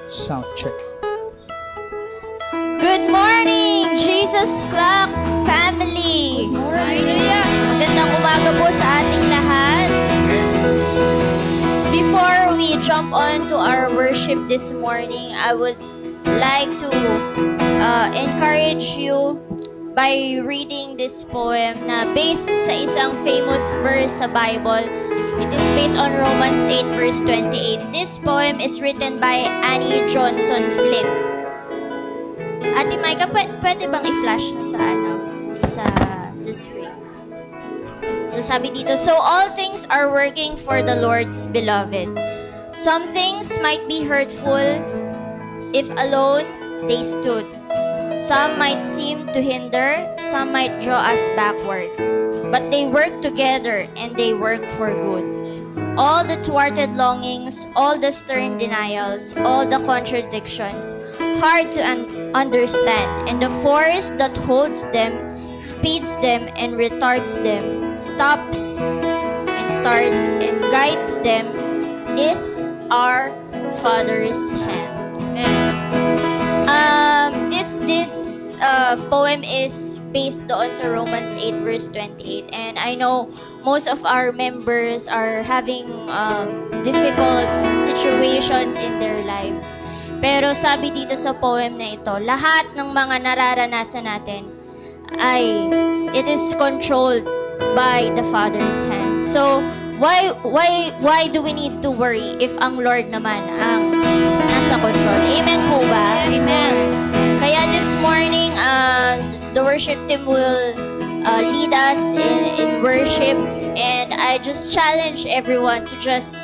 Sound check. Good morning, Jesus Flock family! Magandang umaga po sa ating lahat. Before we jump on to our worship this morning, I would like to encourage you by reading this poem na based sa isang famous verse sa Bible. It is based on Romans 8 verse 28. This poem is written by Annie Johnson Flint. Ate Micah, pwede bang i-flash na sa screen? So sabi dito, so all things are working for the Lord's beloved. Some things might be hurtful if alone they stood. Some might seem to hinder, some might draw us backward. But they work together and they work for good. All the thwarted longings, all the stern denials, all the contradictions, hard to understand, and the force that holds them, speeds them and retards them, stops and starts and guides them, is our Father's hand. This poem is based doon sa Romans 8 verse 28, and I know most of our members are having difficult situations in their lives. Pero sabi dito sa poem na ito, lahat ng mga nararanasan natin ay it is controlled by the Father's hand. So why do we need to worry if ang Lord naman ang nasa control? Amen po ba? Amen. Kaya this morning, the worship team will lead us in worship, and I just challenge everyone to just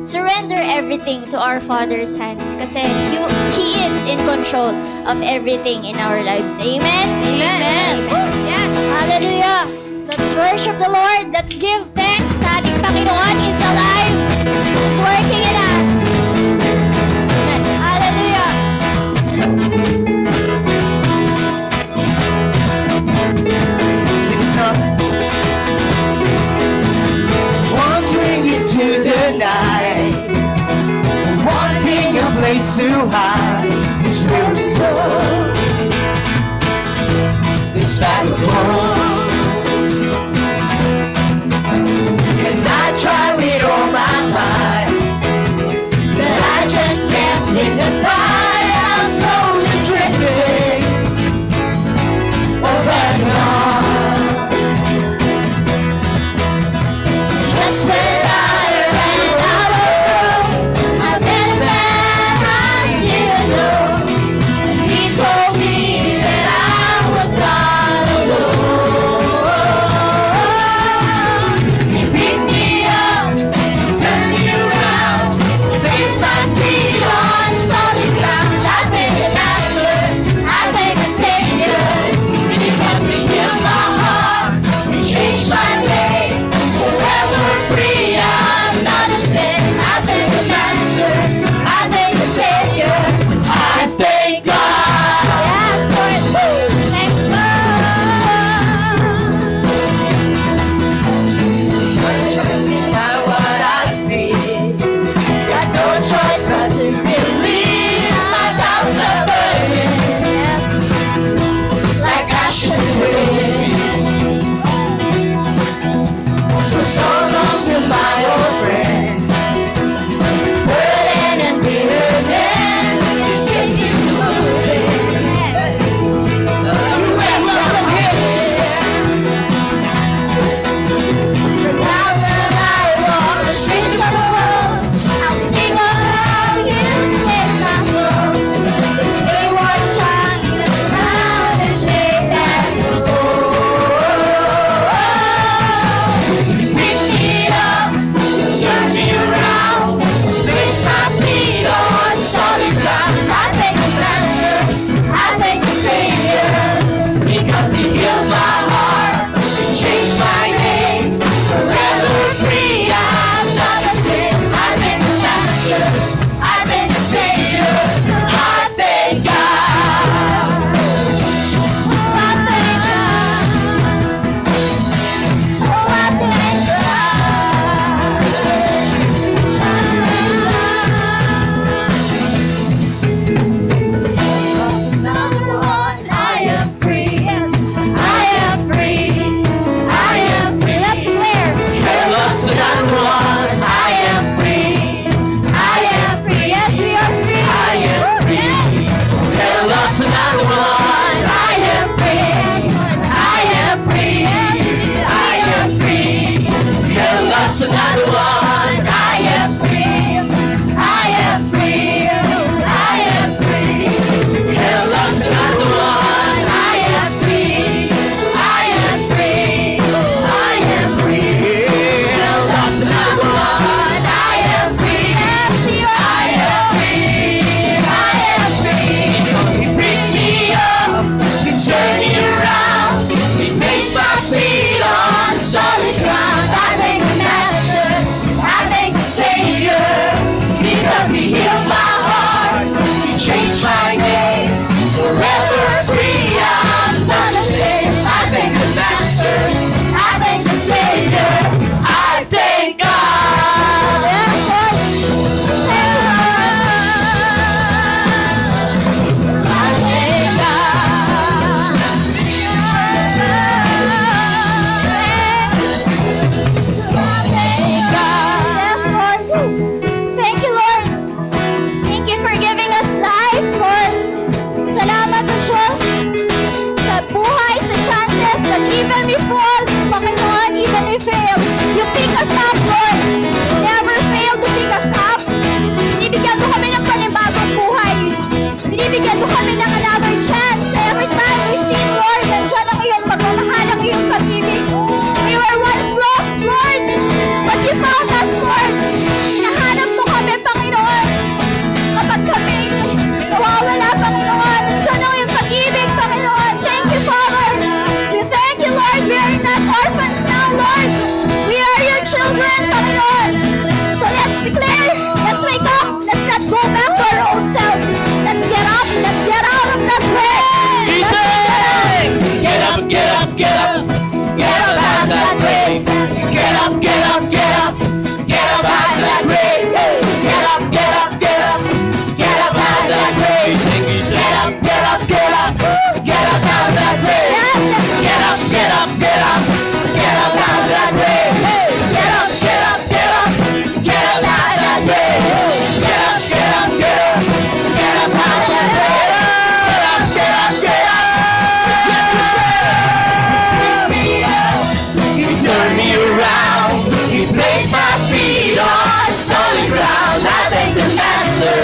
surrender everything to our Father's hands, kasi He is in control of everything in our lives. Amen? Amen. Yes. Hallelujah. Let's worship the Lord. Let's give thanks sa ating Panginoon. He's alive. He's working in us. Amen. Hallelujah. Sing a song. Wandering into the night, wanting a place to hide. This river soul, this battle goes, and I try with all my might, that I just can't live the fight. I'm slowly drifting over and on. Just when I ran out of room, I met a man I didn't know, and he told me that I was not alone. up, get up, get up, get up out of that grave. Get up, get up, get up, get up out of that grave. Get up, get up, get up, get up out of that grave. Get up, get up, get up. Pick me up, you turn me around, you place my feet on solid ground. I thank the Master,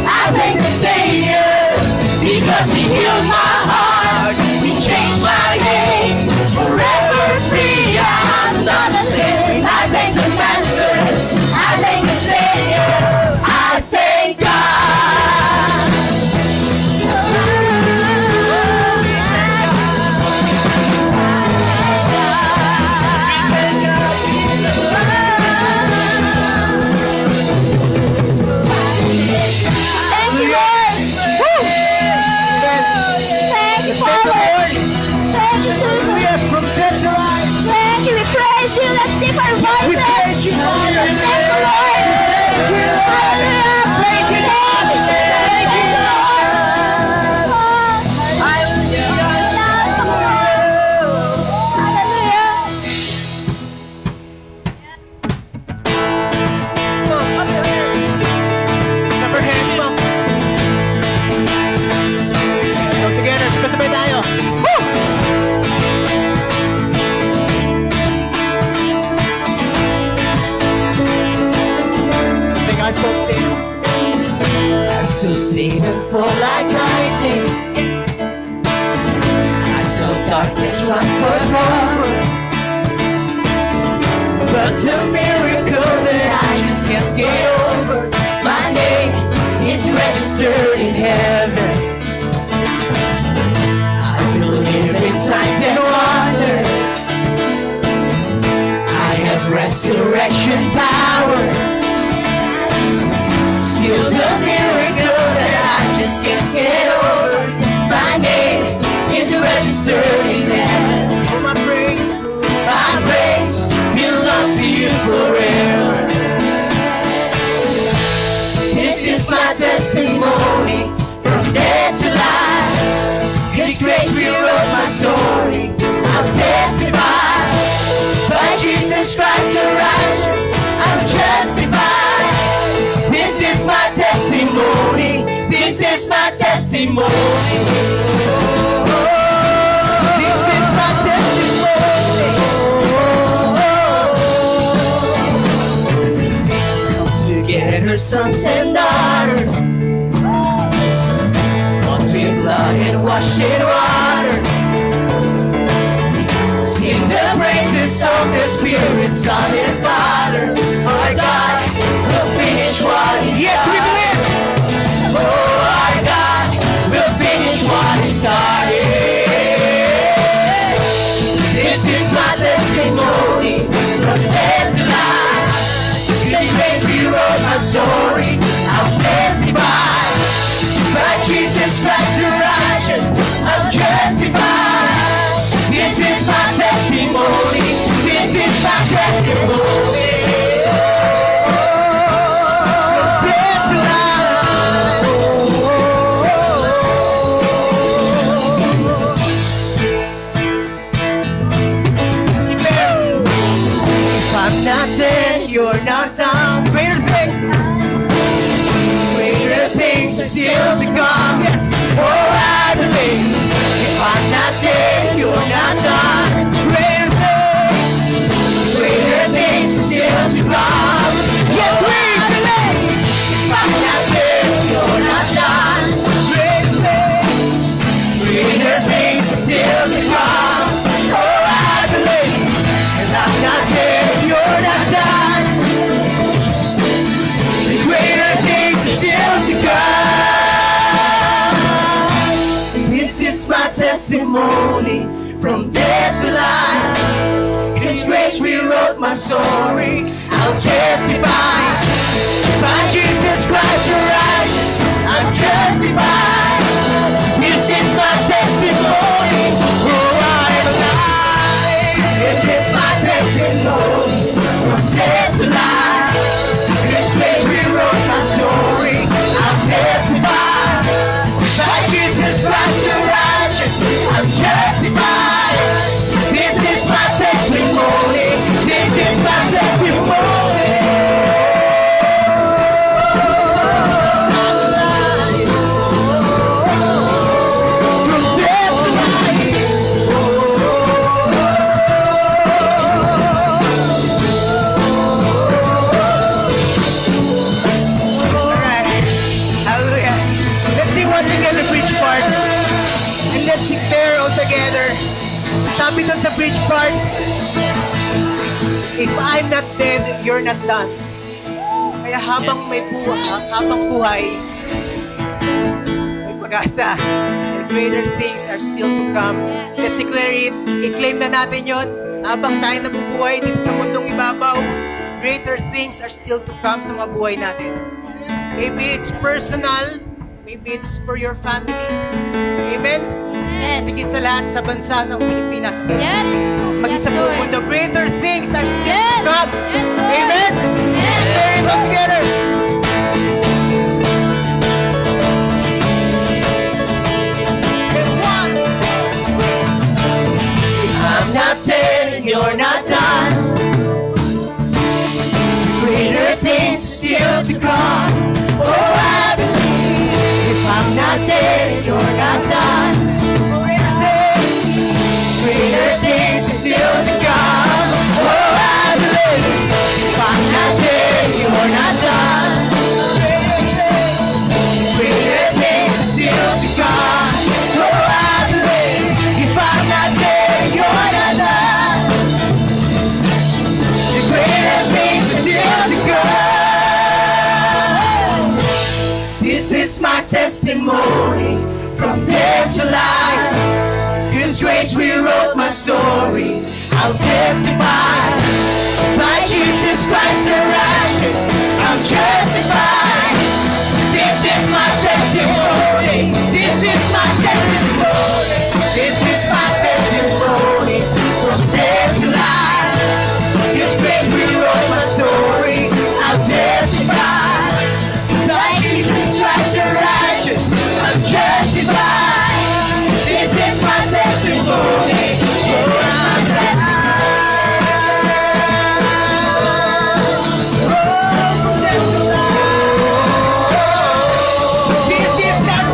I thank the Savior, because He healed my heart, He changed my name. Forever free, I'm not the same. I thank the Master, I thank the Savior, I thank God. Thank you, Lord. Woo. Thank you, Father. Thank you, Jesus. We are from dead to life. Thank you. We praise you. Let's lift our voices. We praise you, Father. Thank you, Lord. Thank you, Lord. Thank you, Lord. Thank you, Lord. Hallelujah. Come on, up your hands. Up your hands, come on. So together, sabay tayo. Woo! Sing, I saw Satan. I saw Satan fall like lightning. I saw darkness run for cover. But the miracle that I just can't get over, my name is registered in heaven. I believe in signs and wonders. I have resurrection power. Still the miracle that I just can't get over, my name is registered in heaven. For my praise. My praise belongs to you forever. This is my testimony, from dead to life. His grace rewrote my story. I'll testify, by Jesus Christ the righteous, I'm justified. This is my testimony. This is my testimony. This is my testimony. Come together, sons and daughters, washed in blood and washed in water. Sing the praises of the Spirit, Son and Father. Our God will finish what He Yes, we believe. Oh, our God will finish what He started. This is my testimony, from death to life. His grace rewrote my story. I'll testify, by Jesus Christ the righteous, I'm justified. This is my testimony. This is my testimony. Death to life. If I'm not dead, you're not done. Greater things are still to come. Yes, oh, I believe. If I'm not dead, you're not done. Greater things are still to come. Yes, we believe. If I'm not dead, you're not done. Greater things are still to come. Oh, I believe. If I'm not dead, you're not done. Greater things are still to come. This is my testimony, from death to life. His grace rewrote my story. I'll testify, by Jesus Christ the righteous, I'm justified. This is my testimony. Oh, I'm alive. This is my testimony, from death to life. His grace rewrote my story. I'll testify, by Jesus Christ the righteous, I'm justified. Sabi doon sa bridge part, if I'm not dead, you're not done. Kaya habang may buhay, habang buhay, may pag-asa. And greater things are still to come. Let's declare it. I-claim na natin yon. Habang tayo nabubuhay dito sa mundong ibabaw, greater things are still to come sa mga buhay natin. Maybe it's personal, maybe it's for your family. Amen? Amen. Higit sa lahat sa bansa ng Pilipinas. Yes. Maging Yes, sa buong Lord. mundo, greater things are still Yes. to come. Yes, Lord. Amen? Yes. Declare it all together. And 1, 2, 3. If I'm not dead and you're not done, greater things still to come. Oh, I believe. If I'm not dead, you're not done. Greater things still to come. Oh, I believe. If I'm not dead, you're not done. Greater things still to come. Oh, I believe. If I'm not dead, you're not done. The greater things still to come. This is my testimony from death to life. His grace rewrote my story. I'll testify. By Jesus Christ the righteous, I'm justified. This is my testimony. This is my testimony. This is my testimony from death to life. His grace rewrote my story. I'll testify. By Jesus Christ the righteous, I'm justified. This is my testimony. Oh, I'm this is our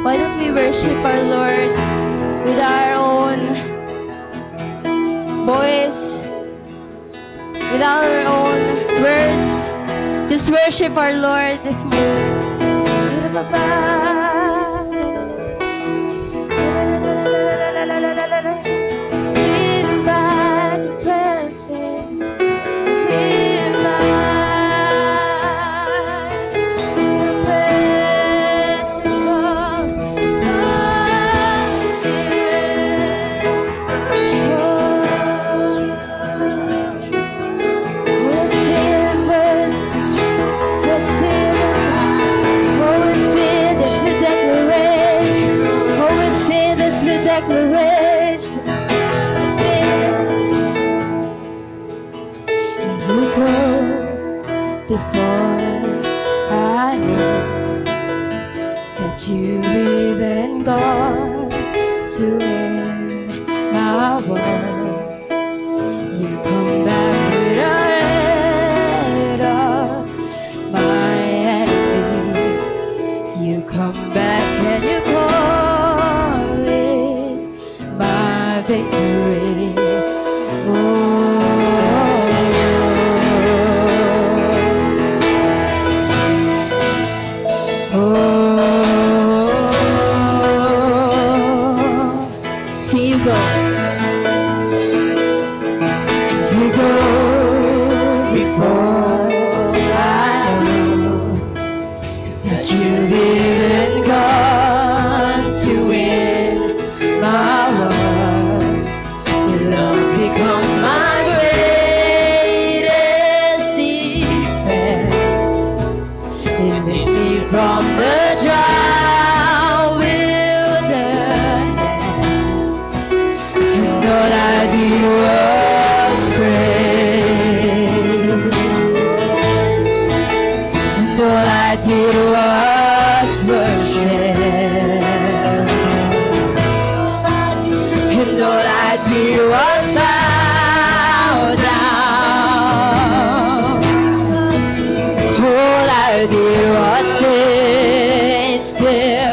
Why don't we worship our Lord with our own voice, with our own words? Just worship our Lord this moment. Invite your presence. Before I know that you've even gone to win my war, you come back with a head of my enemy. You come back and you call it my victory. You've even gone to win my war. did was pray. And all I did was worship. And all I did was bow down. All I did was sit still.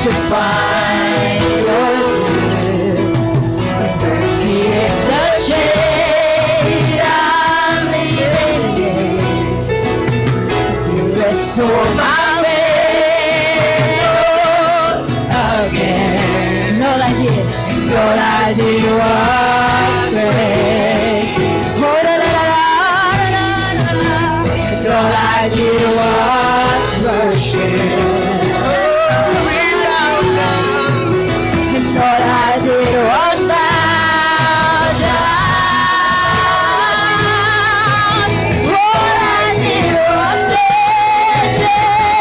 To find your truth. Mercy is the shade I'm living in. You restore my will again. All I did, and all I did was pray. Oh, la, la, la, la, la, la, la. And all I did was worship. All I did was bow down. All I did was sit there.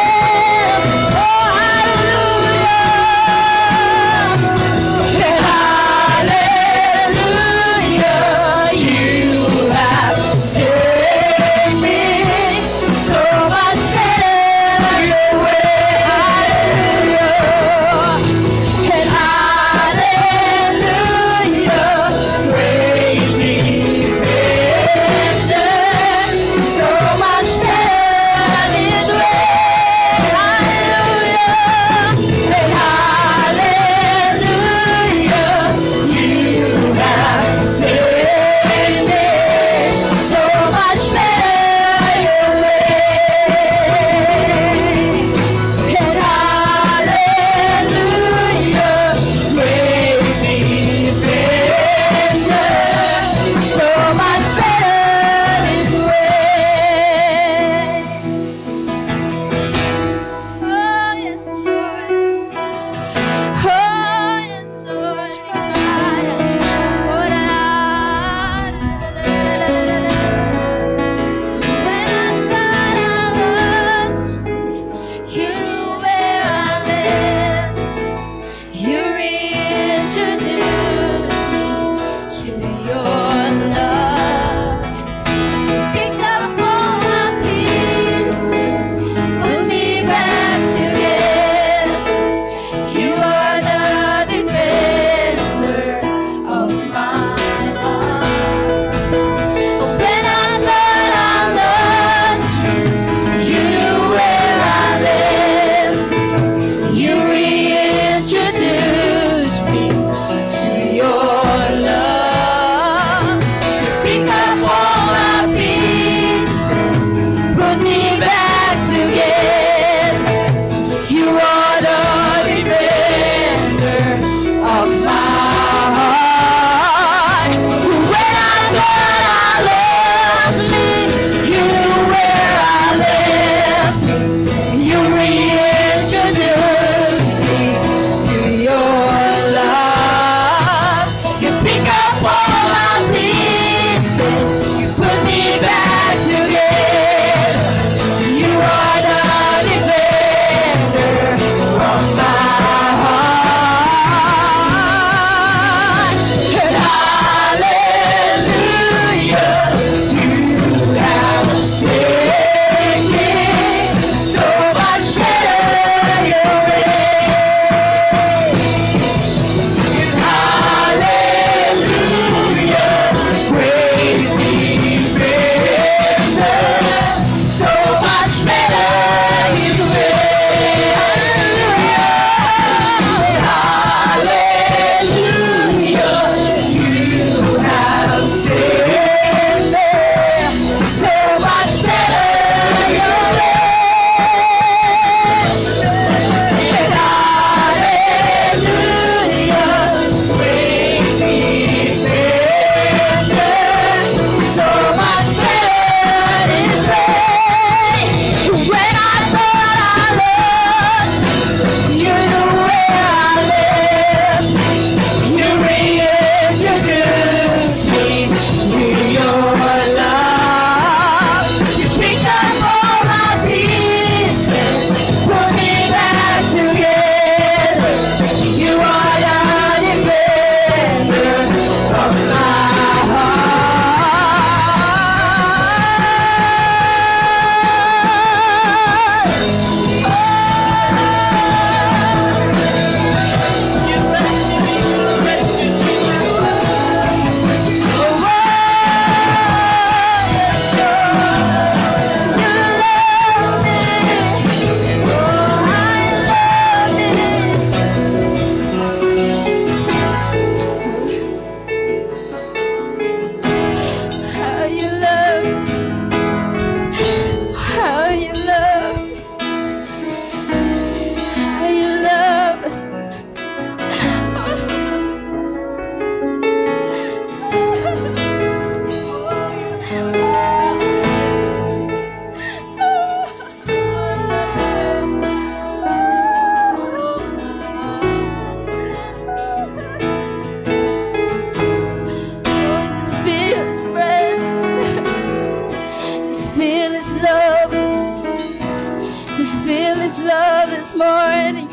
morning,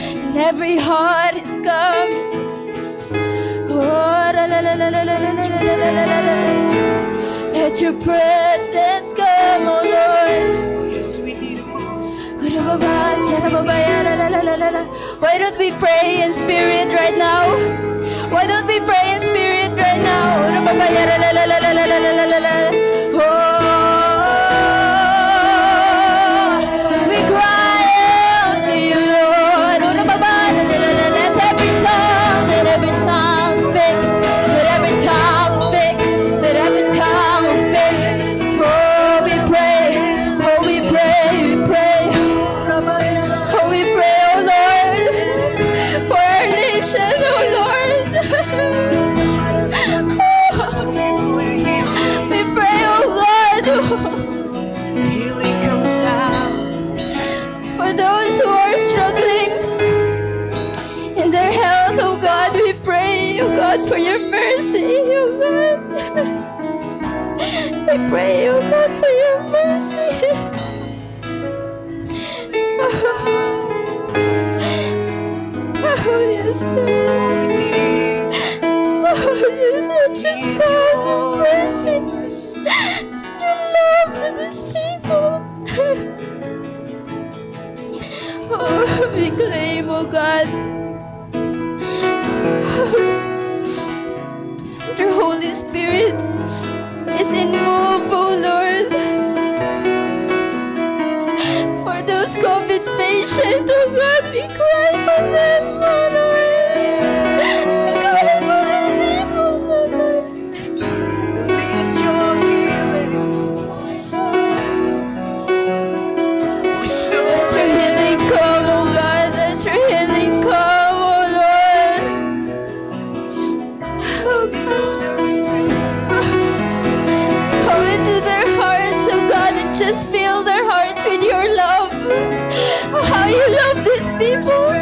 and every heart is coming. Oh, la, la, la, la, la, la, la, la, la, la, la, la. Let your presence come, oh Lord. Yes, we need it more. Why don't we pray in spirit right now? Why don't we pray in spirit right now? Oh, we cry out to you, Lord. Let every tongue speak. Let every tongue speak. Let every tongue speak. Oh, we pray. Oh, we pray. We pray. Oh, we pray, oh Lord, for our nation, oh Lord. We pray, oh God, Healing comes down. for those who are struggling in their health, oh God. We pray, oh God, for your mercy, oh God. We pray, oh God, for your mercy. Oh, yes, Lord. Oh, yes, Lord, just God, your mercy, your love to these people. Oh, we claim, oh God, your Holy Spirit is in move, oh Lord. For those COVID patients, oh God, we cry for them, oh Lord. We cry for them, oh Lord. Release your healing. Restore Let your healing come, oh God. Let your healing come, oh Lord. Oh God. Come into their hearts, oh God, and just fill their hearts with your love. Oh, how you love these people.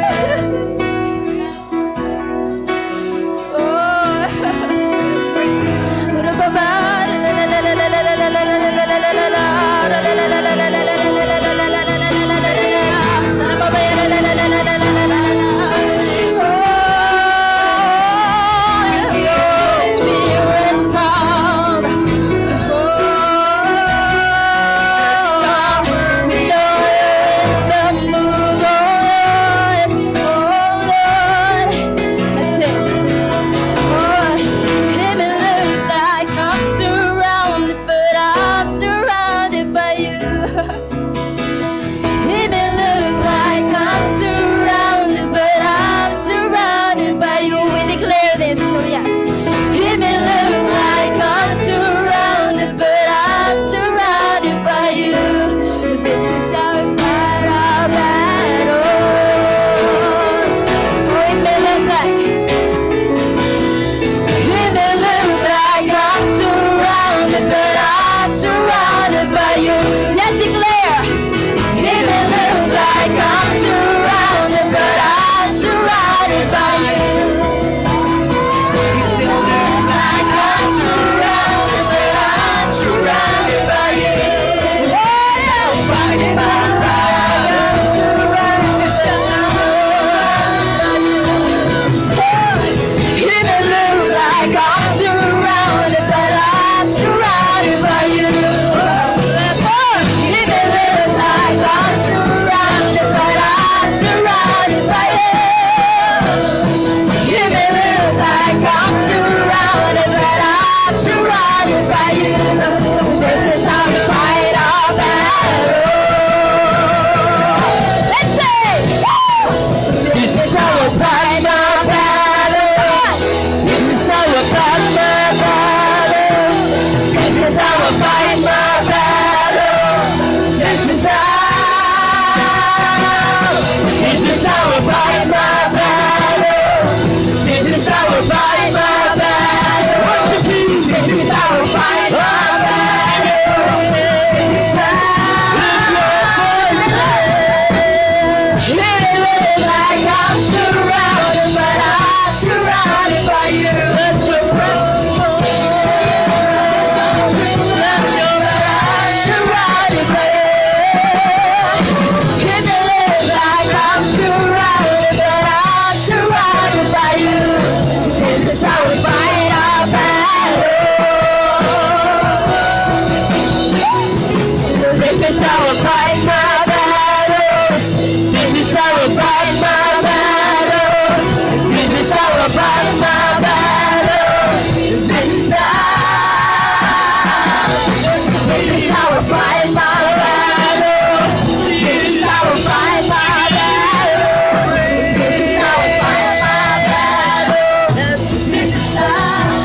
fight my battles. This is how I fight my battles. This is how I fight my battles. This is how.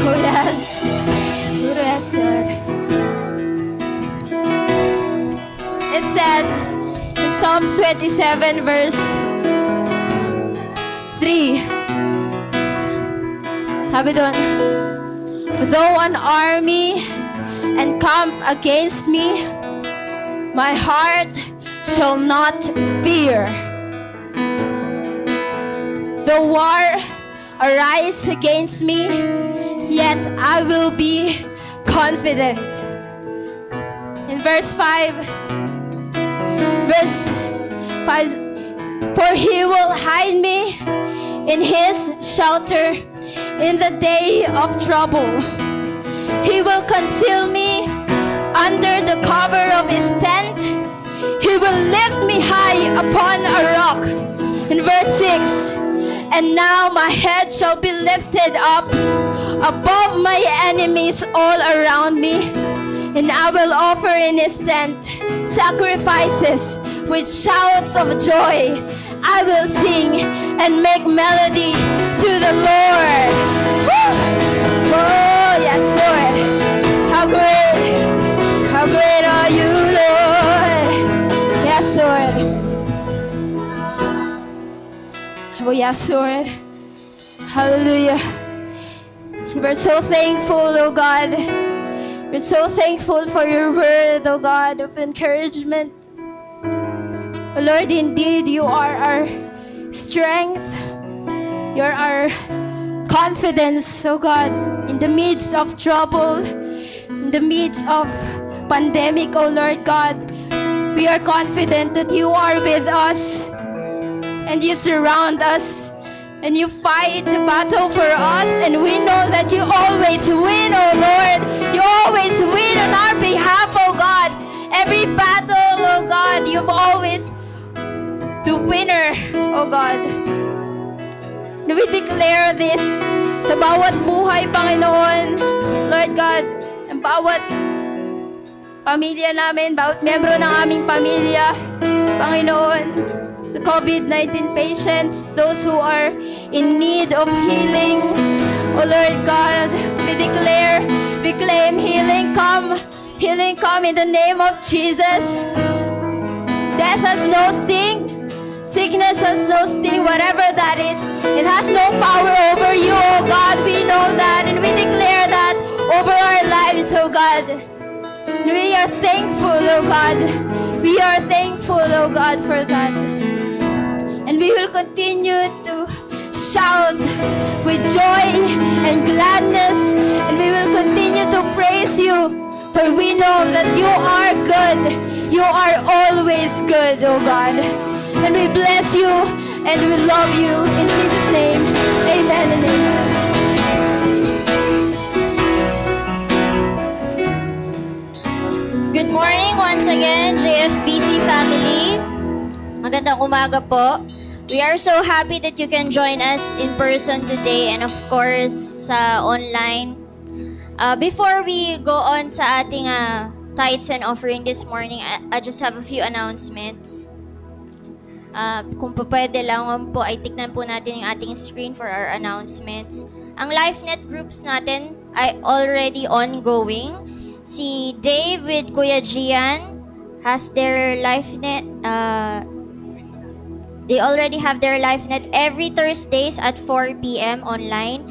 Oh yes. Oh yes, Lord. It says in Psalms 27 verse 3. Sabi doon, though an army encamp against me, my heart shall not fear. Though war arise against me, yet I will be confident. In verse 5, for he will hide me in his shelter in the day of trouble. He will conceal me under the cover of his tent. He will lift me high upon a rock. In verse 6, and now my head shall be lifted up above my enemies all around me, and I will offer in his tent sacrifices with shouts of joy. I will sing and make melody to the Lord. Woo! Oh, yes, Lord. How great are you, Lord. Yes, Lord. Oh, yes, Lord. Hallelujah. We're so thankful, oh God. We're so thankful for your word, oh God, of encouragement. Oh Lord, indeed, you are our strength. You're our confidence, oh God, in the midst of trouble, in the midst of pandemic, oh Lord God. We are confident that you are with us and you surround us and you fight the battle for us, and we know that you always win, oh Lord. You always win on our behalf, oh God. Every battle, oh God, you've always the winner, oh God. And we declare this sa bawat buhay, Panginoon, Lord God, ang bawat pamilya namin, bawat membro ng aming pamilya, Panginoon, the COVID-19 patients, those who are in need of healing, oh Lord God, we declare, we claim healing come in the name of Jesus. Death has no sting. Sickness has no sting, whatever that is. It has no power over you, oh God. We know that and we declare that over our lives, oh God. And we are thankful, oh God. We are thankful, oh God, for that. And we will continue to shout with joy and gladness. And we will continue to praise you. For we know that you are good. You are always good, oh God. And we bless you and we love you. In Jesus' name, amen and amen. Good morning once again, JFBC family. Magandang umaga po. We are so happy that you can join us in person today and of course sa online. Before we go on sa ating tithes and offering this morning, I just have a few announcements. Kung pwede lang po ay tignan po natin yung ating screen for our announcements. Ang LifeNet groups natin ay already ongoing. Si Dave with Kuya Gian has their LifeNet. They already have their LifeNet every Thursdays at 4 p.m. online.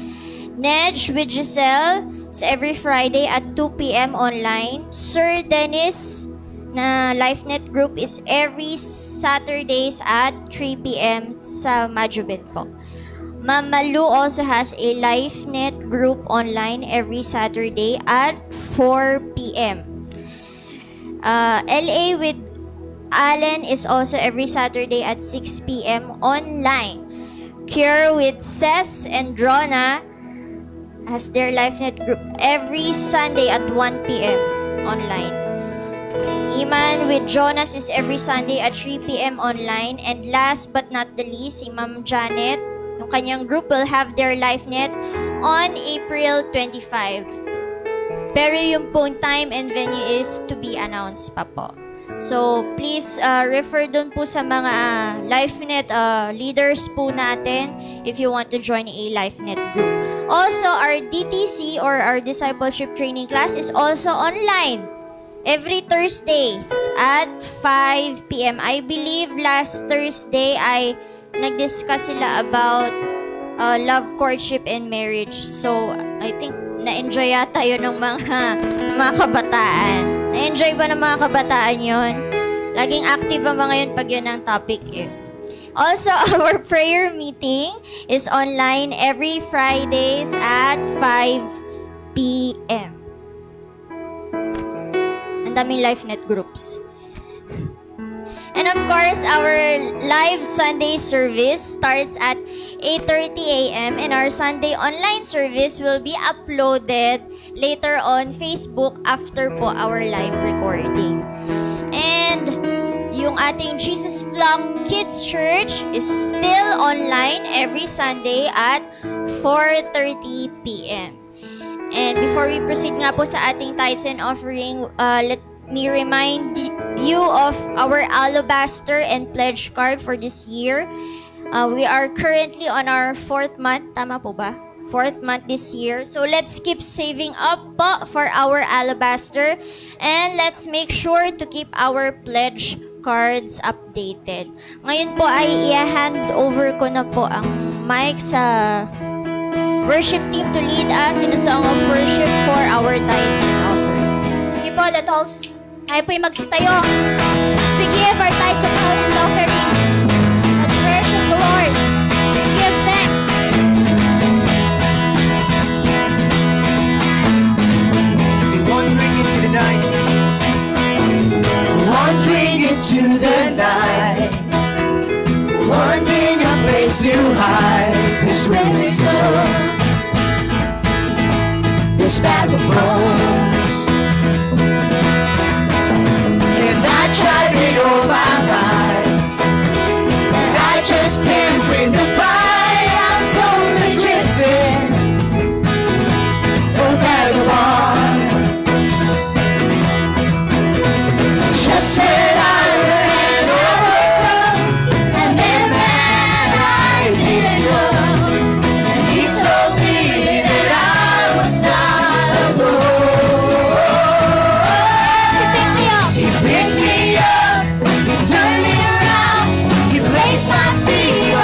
Nej with Giselle is every Friday at 2 p.m. online. Sir Dennis na LifeNet group is every Saturdays at 3 p.m. sa Majubin po. Ma'am Malu also has a LifeNet group online every Saturday at 4 p.m. LA with Allen is also every Saturday at 6 p.m. online. Cure with Cess and Drona has their LifeNet group every Sunday at 1 p.m. online. Iman with Jonas is every Sunday at 3 p.m. online. And last but not the least, si Ma'am Janet, yung kanyang group will have their LifeNet on April 25. Pero yung pong time and venue is to be announced pa po. So, please refer dun po sa mga LifeNet leaders po natin if you want to join a LifeNet group. Also, our DTC or our Discipleship Training class is also online every Thursdays at 5 p.m. I believe last Thursday ay nag-discuss sila about love, courtship, and marriage. So, I think na-enjoy yata yun ng mga kabataan. Na-enjoy ba ng mga kabataan yun? Laging active ba mga yun pag yun ang topic eh. Also, our prayer meeting is online every Fridays at 5 p.m. Ang daming LifeNet groups. And of course, our live Sunday service starts at 8:30 a.m. and our Sunday online service will be uploaded later on Facebook after po our live recording. And yung ating Jesus Flock Kids Church is still online every Sunday at 4:30 p.m. And before we proceed nga po sa ating tithes and offering, let me remind you of our alabaster and pledge card for this year. We are currently on our 4th month. Tama po ba? 4th month this year. So let's keep saving up po for our alabaster. And let's make sure to keep our pledge cards updated. Ngayon po ay i-hand over ko na po ang mic sa worship team to lead us in a song of worship for our tithes and offering. Sige po, tayo po'y magsitayo. As we give our tithes and offering, as we worship the Lord, give thanks. Wandering into the night. Wandering into the night. Wanting a place to hide. This winter, this bag of bones. And I tried it all my life, and I just can't bring the fire. I'm slowly drifting, oh vagabond. Just when I ran over, and then I didn't know. And he told me that I was not alone. He picked me up, he turned me around, he placed my feet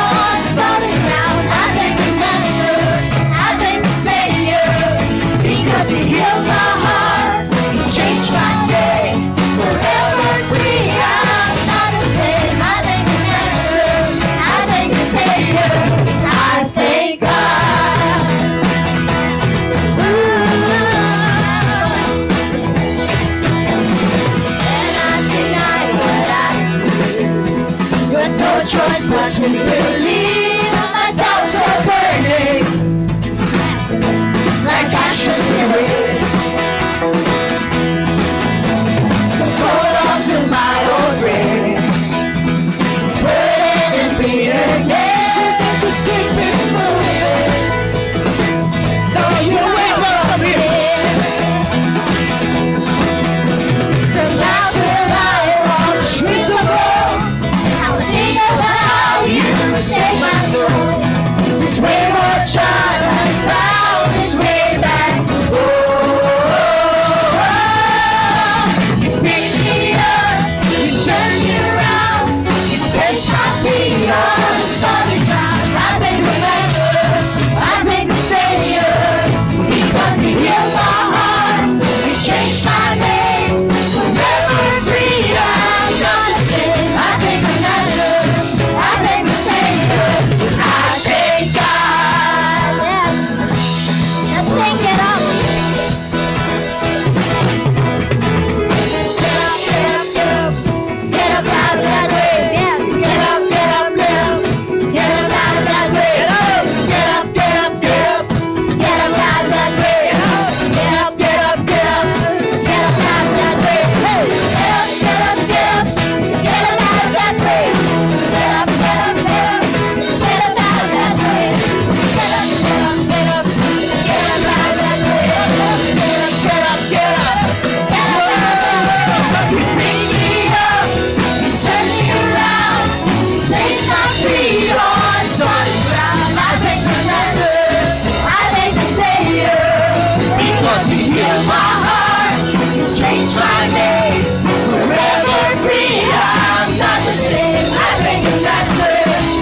of my heart, you changed my name. Forever free, I'm not the same. I thank you, Master.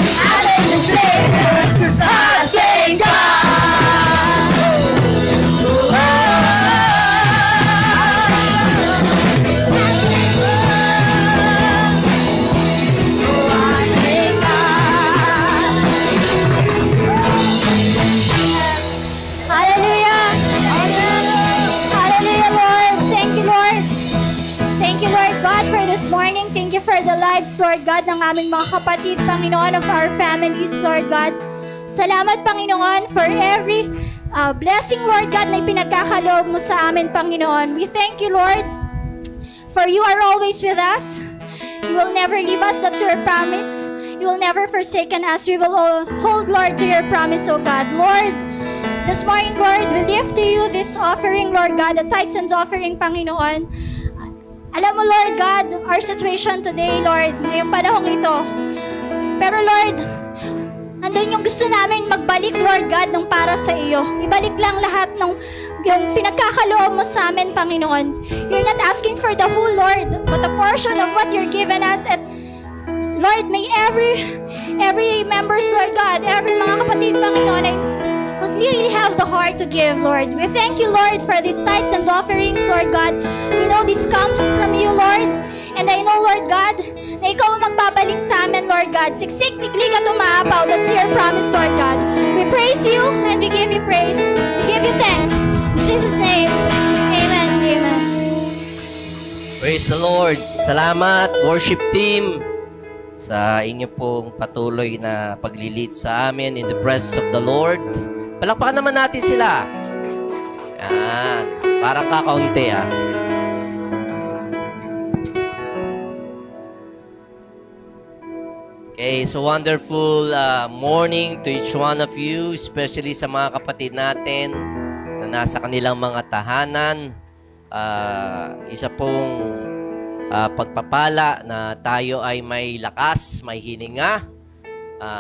I thank you, Savior. 'Cause I thank God. Oh, I thank God. Hallelujah! Hallelujah, Lord! Thank you, Lord! Thank you, Lord God, for this morning. Thank you for the lives, Lord God, ng aming mga kapatid, Panginoon, of our families, Lord God. Salamat, Panginoon, for every blessing, Lord God, na pinagkakaloob mo sa amin, Panginoon. We thank you, Lord, for you are always with us. You will never leave us. That's your promise. You will never forsaken us. We will all hold, Lord, to your promise, O God. Lord, this morning, Lord, we lift to you this offering, Lord God, the tithes and offering, Panginoon. Alam mo, Lord God, our situation today, Lord, ngayong panahong ito. Pero, Lord, nandun yung gusto namin magbalik, Lord God, ng para sa iyo. Ibalik lang lahat ng yung pinagkakaloob mo sa amin, Panginoon. You're not asking for the whole, Lord, but a portion of what you're given us. At Lord, may every members, Lord God, every mga kapatid, Panginoon, ay would really have the heart to give, Lord. We thank you, Lord, for these tithes and offerings, Lord God. We know this comes from you, Lord. And I know, Lord God, na ikaw ang magbabalik sa amin, Lord God. Siksik, tiklik at umaapaw. That's your promise, Lord God. We praise you and we give you praise. We give you thanks. In Jesus' name, amen. Amen. Praise the Lord. Salamat, worship team, sa inyo pong patuloy na paglilid sa amin in the presence of the Lord. Palakpakan naman natin sila. Yan. Parang kakaunti, ah. Okay, so wonderful morning to each one of you, especially sa mga kapatid natin na nasa kanilang mga tahanan. Isa pong pagpapala na tayo ay may lakas, may hininga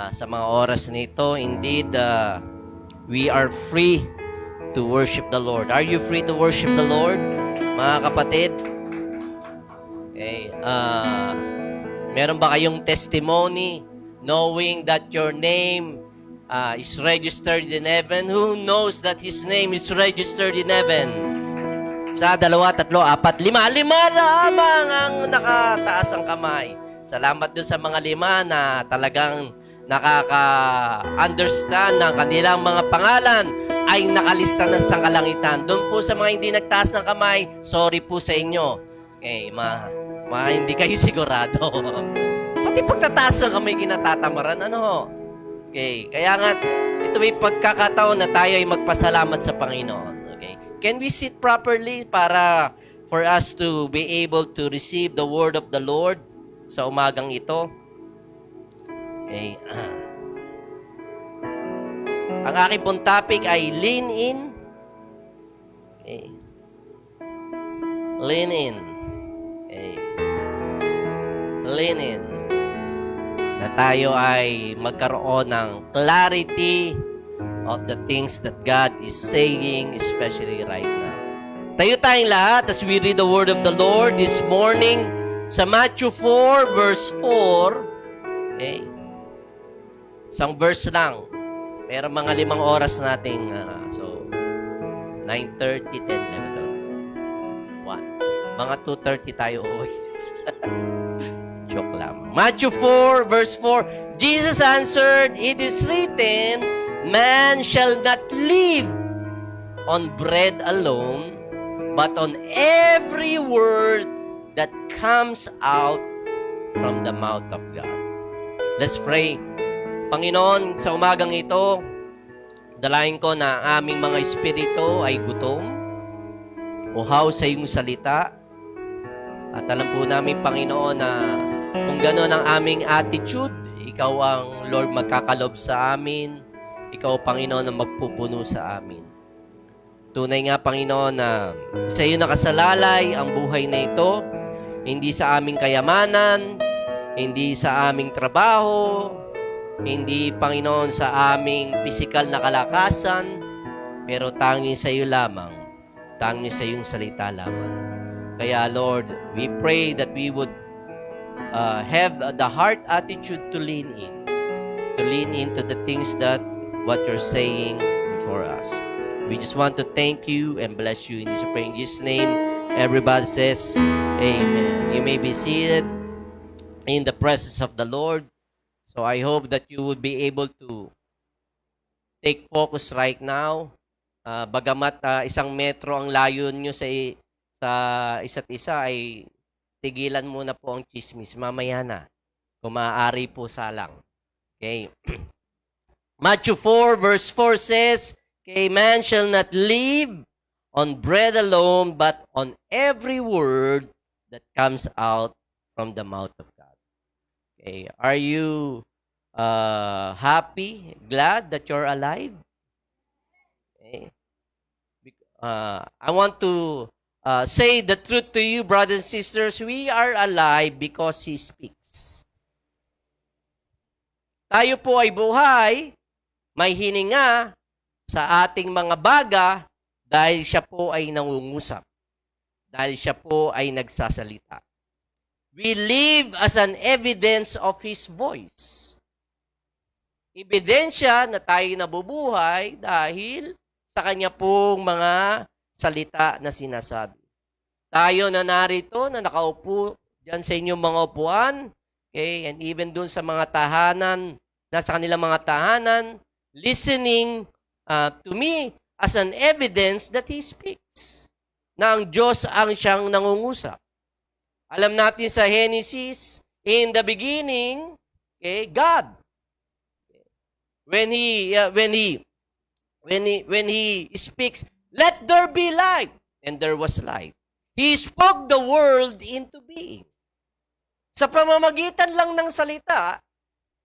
sa mga oras nito. Indeed, we are free to worship the Lord. Are you free to worship the Lord, mga kapatid? Okay, meron ba kayong testimony knowing that your name is registered in heaven? Who knows that his name is registered in heaven? Sa 2, 3, 4, 5 lamang ang nakataas ang kamay. Salamat dun sa mga 5 na talagang nakaka-understand ng kanilang mga pangalan ay nakalista na sa kalangitan. Doon po sa mga hindi nagtaas ng kamay, sorry po sa inyo. Okay, hindi kayo sigurado. Pati pagtataas ng kamay kinatatamaran, ano? Okay, kaya nga, ito ay pagkakataon na tayo ay magpasalamat sa Panginoon. Okay, can we sit properly para for us to be able to receive the word of the Lord sa umagang ito? Okay. Ang aking pong topic ay lean in. Okay. Lean in. Okay. Lean in. Na tayo ay magkaroon ng clarity of the things that God is saying, especially right now. Tayo tayong lahat as we read the word of the Lord this morning sa Matthew 4 verse 4. Okay. Isang verse lang. Pero mga 5 oras nating, so, 9:30, 10, 11, 1. Mga 2:30 tayo uwi. Joke lang. Matthew 4, verse 4, Jesus answered, "It is written, man shall not live on bread alone, but on every word that comes out from the mouth of God." Let's pray. Panginoon, sa umagang ito, dalayan ko na ang aming mga espiritu ay gutom, uhaw sa iyong salita. At alam po namin, Panginoon, na kung gano'n ang aming attitude, ikaw ang Lord magkakalob sa amin. Ikaw, Panginoon, ang magpupuno sa amin. Tunay nga, Panginoon, na sa iyo nakasalalay ang buhay na ito, hindi sa aming kayamanan, hindi sa aming trabaho, hindi, Panginoon, sa aming pisikal na kalakasan, pero tanging sa iyo lamang. tanging sa iyong salita lamang. Kaya Lord, we pray that we would have the heart attitude to lean into the things that what you're saying before us. We just want to thank you and bless you in this prayer. In Jesus' name, everybody says, Amen. You may be seated in the presence of the Lord. So I hope that you would be able to take focus right now. Bagamat isang metro ang layo nyo sa isa't isa, ay tigilan muna po ang chismis. Mamaya na. Kung maaari po salang. Okay. Matthew 4 verse 4 says, okay, man shall not live on bread alone, but on every word that comes out from the mouth of God. Okay, are you happy, glad that you're alive? Okay. I want to say the truth to you, brothers and sisters. We are alive because He speaks. Tayo po ay buhay, may hininga sa ating mga baga dahil siya po ay nangungusap. Dahil siya po ay nagsasalita. We live as an evidence of His voice. Ebidensya na tayo nabubuhay dahil sa Kanya pong mga salita na sinasabi. Tayo na narito, na nakaupo dyan sa inyong mga upuan, okay, and even dun sa mga tahanan, nasa kanilang mga tahanan, listening to me as an evidence that He speaks. Na ang Diyos ang siyang nangungusap. Alam natin sa Genesis, in the beginning, okay, God. When He speaks, let there be light, and there was light. He spoke the world into being. Sa pamamagitan lang ng salita,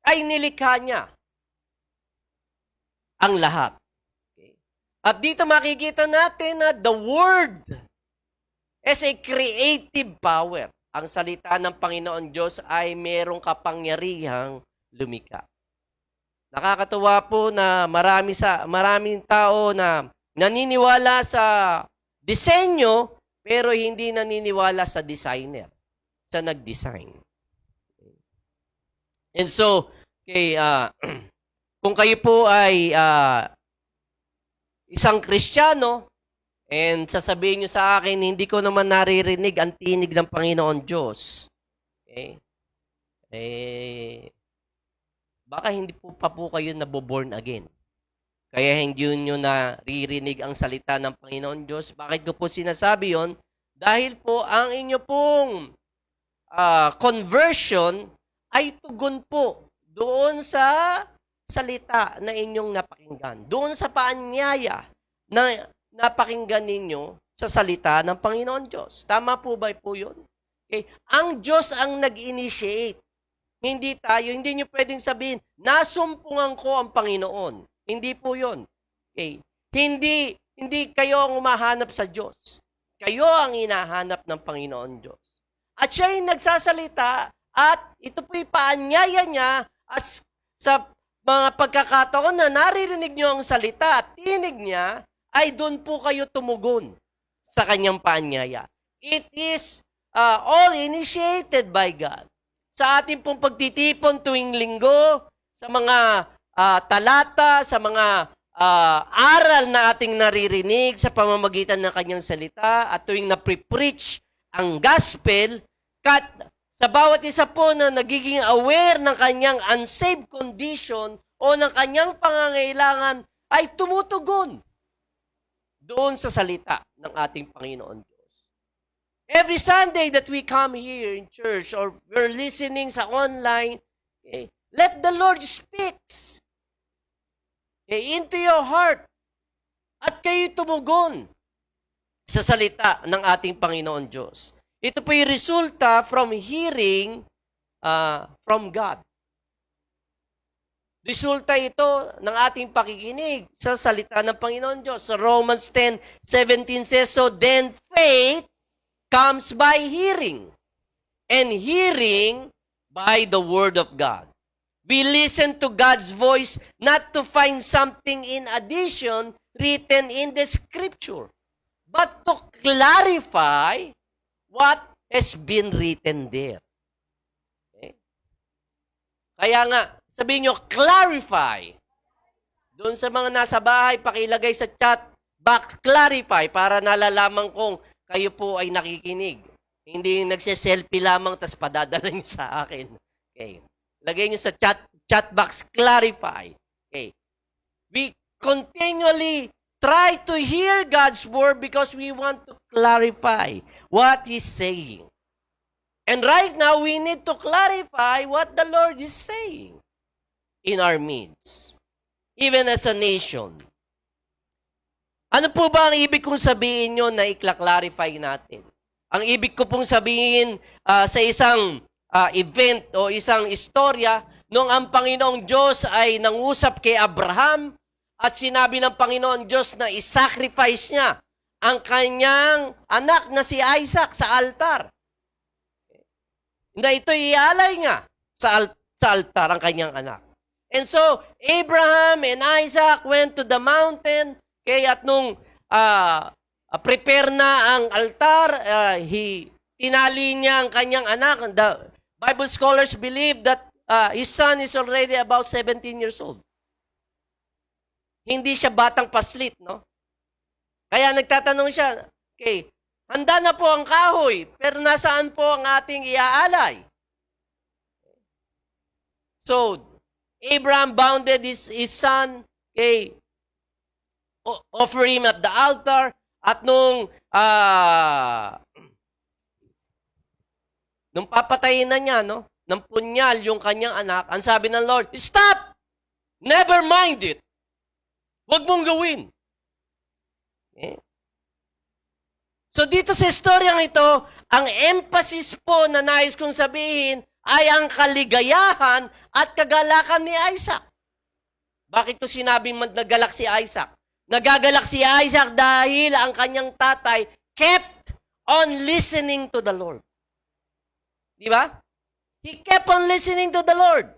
ay nilikha niya ang lahat. Okay. At dito makikita natin na the Word is a creative power. Ang salita ng Panginoon Diyos ay merong kapangyarihang lumikha. Nakakatuwa po na maraming tao na naniniwala sa disenyo pero hindi naniniwala sa designer, sa nag-design. And so, okay, kung kayo po ay isang Kristiyano, and sasabihin nyo sa akin, hindi ko naman naririnig ang tinig ng Panginoon Diyos. Okay? Baka hindi pa po kayo naboborn again. Kaya hindi nyo naririnig ang salita ng Panginoon Diyos. Bakit ko po sinasabi yon? Dahil po ang inyo pong conversion ay tugon po doon sa salita na inyong napakinggan. Doon sa paanyaya na napakinggan ninyo sa salita ng Panginoon Diyos. Tama po ba po yun? Okay. Ang Diyos ang nag-initiate. Hindi tayo. Hindi nyo pwedeng sabihin, nasumpungan ko ang Panginoon. Hindi po yun. Okay. Hindi kayo ang umahanap sa Diyos. Kayo ang hinahanap ng Panginoon Diyos. At siya yung nagsasalita at ito po'y paanyaya niya at sa mga pagkakataon na naririnig nyo ang salita at tinig niya, ay doon po kayo tumugon sa kanyang paanyaya. It is all initiated by God. Sa ating pong pagtitipon tuwing linggo, sa mga talata, sa mga aral na ating naririnig sa pamamagitan ng kanyang salita, at tuwing na-preach ang gospel, sa bawat isa po na nagiging aware ng kanyang unsaved condition o ng kanyang pangangailangan, ay tumutugon doon sa salita ng ating Panginoon Diyos. Every Sunday that we come here in church or we're listening sa online, okay, let the Lord speaks into your heart at kayo tumugon sa salita ng ating Panginoon Diyos. Ito po yung resulta from hearing from God. Resulta ito ng ating pakikinig sa salita ng Panginoon Diyos. So Romans 10:17 says, so then faith comes by hearing, and hearing by the Word of God. We listen to God's voice not to find something in addition written in the Scripture, but to clarify what has been written there. Okay? Kaya nga, sabihin nyo, clarify. Doon sa mga nasa bahay, pakilagay sa chat box, clarify, para nalalaman kong kayo po ay nakikinig. Hindi yung nagsiselfie lamang, tas padadala nyo sa akin. Okay. Lagay nyo sa chat box, clarify. Okay. We continually try to hear God's word because we want to clarify what He's saying. And right now, we need to clarify what the Lord is saying in our midst, even as a nation. Ano po ba ang ibig kong sabihin nyo na ikla-clarify natin? Ang ibig ko pong sabihin sa isang event o isang istorya, nung ang Panginoong Diyos ay nangusap kay Abraham at sinabi ng Panginoon Diyos na isacrifice niya ang kanyang anak na si Isaac sa altar. Na ito ialay niya sa altar ang kanyang anak. And so, Abraham and Isaac went to the mountain, at nung prepare na ang altar, tinali niya ang kanyang anak. The Bible scholars believe that his son is already about 17 years old. Hindi siya batang paslit, no? Kaya nagtatanong siya, okay, handa na po ang kahoy, pero nasaan po ang ating iaalay? So, Abraham bounded his son, offer him at the altar, at nung papatayin na niya, no, ng punyal yung kanyang anak, ang sabi ng Lord, stop! Never mind it. Huwag mong gawin. Okay? So dito sa istoryang ito, ang emphasis po na nais kong sabihin ay ang kaligayahan at kagalakan ni Isaac. Bakit ko sinabing nagalak si Isaac? Nagagalak si Isaac dahil ang kanyang tatay kept on listening to the Lord. Di ba? He kept on listening to the Lord.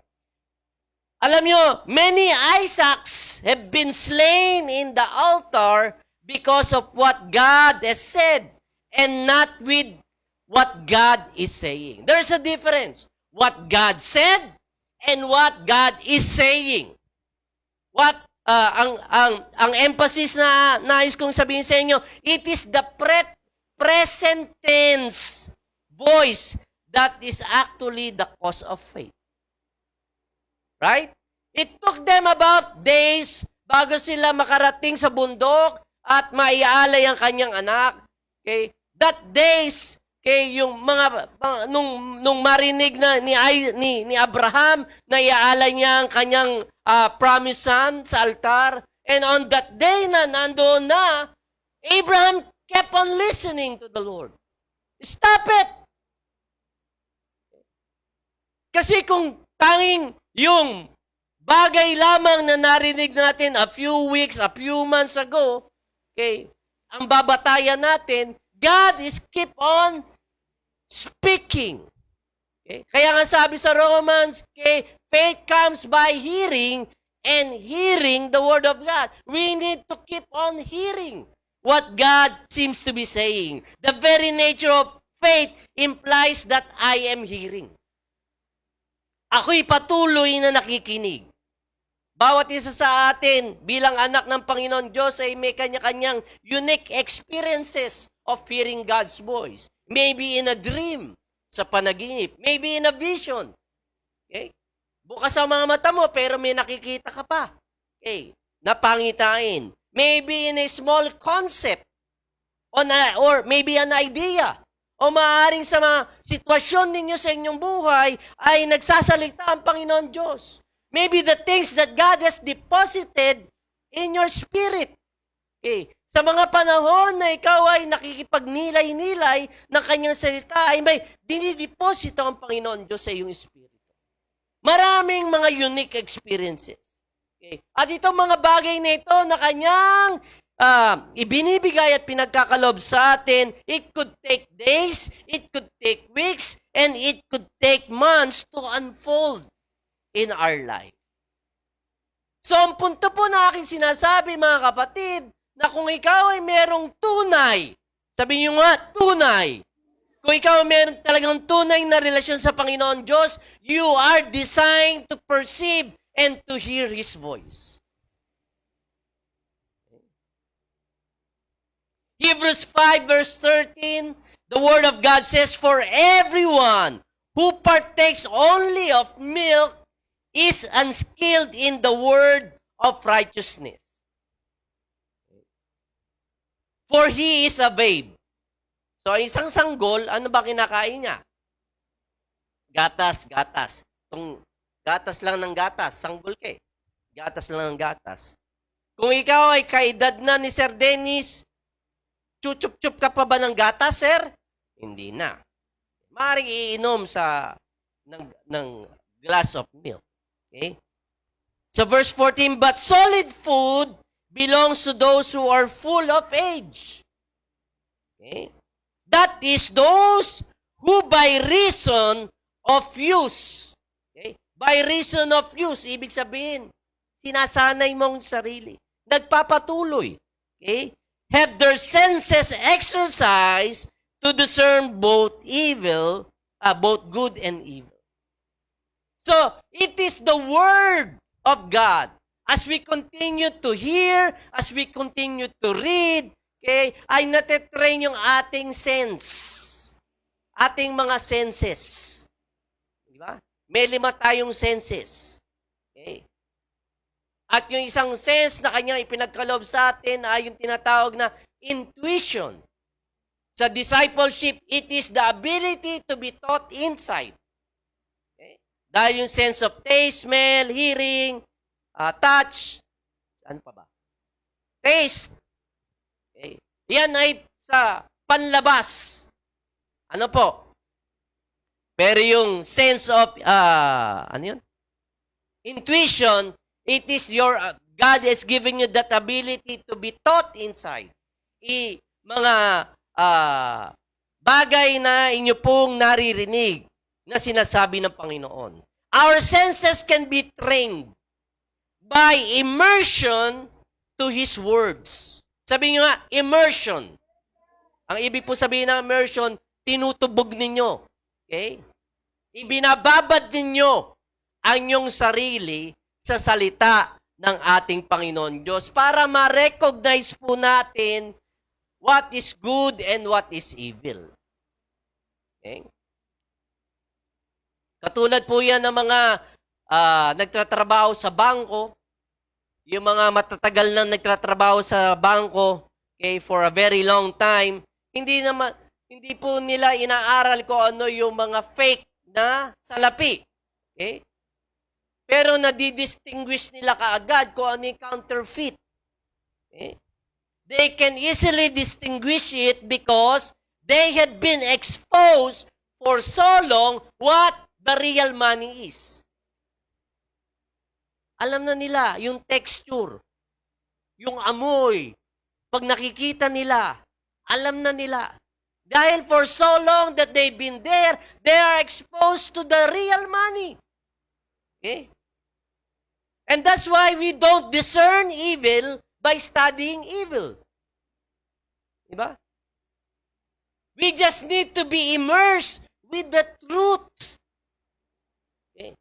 Alam nyo, many Isaacs have been slain in the altar because of what God has said and not with what God is saying. There's a difference. What God said and what God is saying. What ang emphasis na nais kong sabihin sa inyo, it is the present tense voice that is actually the cause of faith. Right? It took them about days bago sila makarating sa bundok at maialay ang kanyang anak. Okay? That days, yung mga nung marinig na ni Abraham na iaalay niya ang kanyang promised son sa altar, and on that day na nandoon na, Abraham kept on listening to the Lord. Stop it! Kasi kung tanging yung bagay lamang na narinig natin a few weeks, a few months ago, ang babatayan natin, God is keep on speaking. Kaya nga sabi sa Romans, faith comes by hearing, and hearing the word of God. We need to keep on hearing what God seems to be saying. The very nature of faith implies that I am hearing. Ako'y patuloy na nakikinig. Bawat isa sa atin bilang anak ng Panginoon Diyos ay may kanya-kanyang unique experiences of hearing God's voice. Maybe in a dream, sa panaginip. Maybe in a vision. Okay? Bukas ang mga mata mo, pero may nakikita ka pa. Okay? Napangitain. Maybe in a small concept. Or maybe an idea. O maaaring sa mga sitwasyon ninyo sa inyong buhay ay nagsasalita ang Panginoon Diyos. Maybe the things that God has deposited in your spirit. Okay. Sa mga panahon na ikaw ay nakikipagnilay-nilay ng kanyang salita, ay may dinideposito ang Panginoon Diyos sa iyong espiritu. Maraming mga unique experiences. Okay. At itong mga bagay na ito na kanyang ibinibigay at pinagkakalob sa atin, it could take days, it could take weeks, and it could take months to unfold in our life. So, ang punto po na aking sinasabi, mga kapatid, na kung ikaw ay merong tunay, sabi niyo nga, tunay. Kung ikaw ay meron talagang tunay na relasyon sa Panginoon Diyos, you are designed to perceive and to hear His voice. Hebrews 5 verse 13, the Word of God says, "For everyone who partakes only of milk is unskilled in the word of righteousness. For he is a babe." So, isang sanggol, ano ba kinakain niya? Gatas. Itong gatas lang ng gatas, sanggol ka eh. Gatas lang ng gatas. Kung ikaw ay kaedad na ni Sir Dennis, chuchup-chup ka pa ba ng gatas, sir? Hindi na. Maaaring iinom ng glass of milk. Okay? Sa verse 14, "But solid food belongs to those who are full of age." Okay? That is those who by reason of use. Okay? By reason of use, ibig sabihin, sinasanay mong sarili. Nagpapatuloy. Okay? Have their senses exercised to discern both good and evil. So, it is the Word of God. As we continue to hear, as we continue to read, okay, ay natitrain yung ating sense. Ating mga senses. Di ba? May 5 tayong senses. Okay? At yung isang sense na kanyang ipinagkaloob sa atin ay yung tinatawag na intuition. Sa discipleship, it is the ability to be taught insight. Okay? Dahil yung sense of taste, smell, hearing, touch, ano pa ba? Taste. Okay? Yan ay sa panlabas. Ano po? Pero yung sense of, intuition, it is your, God is giving you that ability to be taught inside. Mga bagay na inyo pong naririnig na sinasabi ng Panginoon. Our senses can be trained by immersion to His words. Sabi nyo nga, immersion. Ang ibig po sabihin ng immersion, tinutubog ninyo. Okay? Ibinababad ninyo ang inyong sarili sa salita ng ating Panginoon Diyos para ma-recognize po natin what is good and what is evil. Okay? Katulad po yan ng mga nagtatrabaho sa bangko, yung mga matatagal na nagtatrabaho sa bangko, okay, for a very long time, hindi po nila inaaral kung ano yung mga fake na salapi. Okay? Pero nadidistinguish nila kaagad kung ano yung counterfeit. Okay? They can easily distinguish it because they had been exposed for so long what the real money is. Alam na nila yung texture, yung amoy. Pag nakikita nila, alam na nila. Dahil for so long that they've been there, they are exposed to the real money. Okay? And that's why we don't discern evil by studying evil. Diba? We just need to be immersed with the truth. Okay?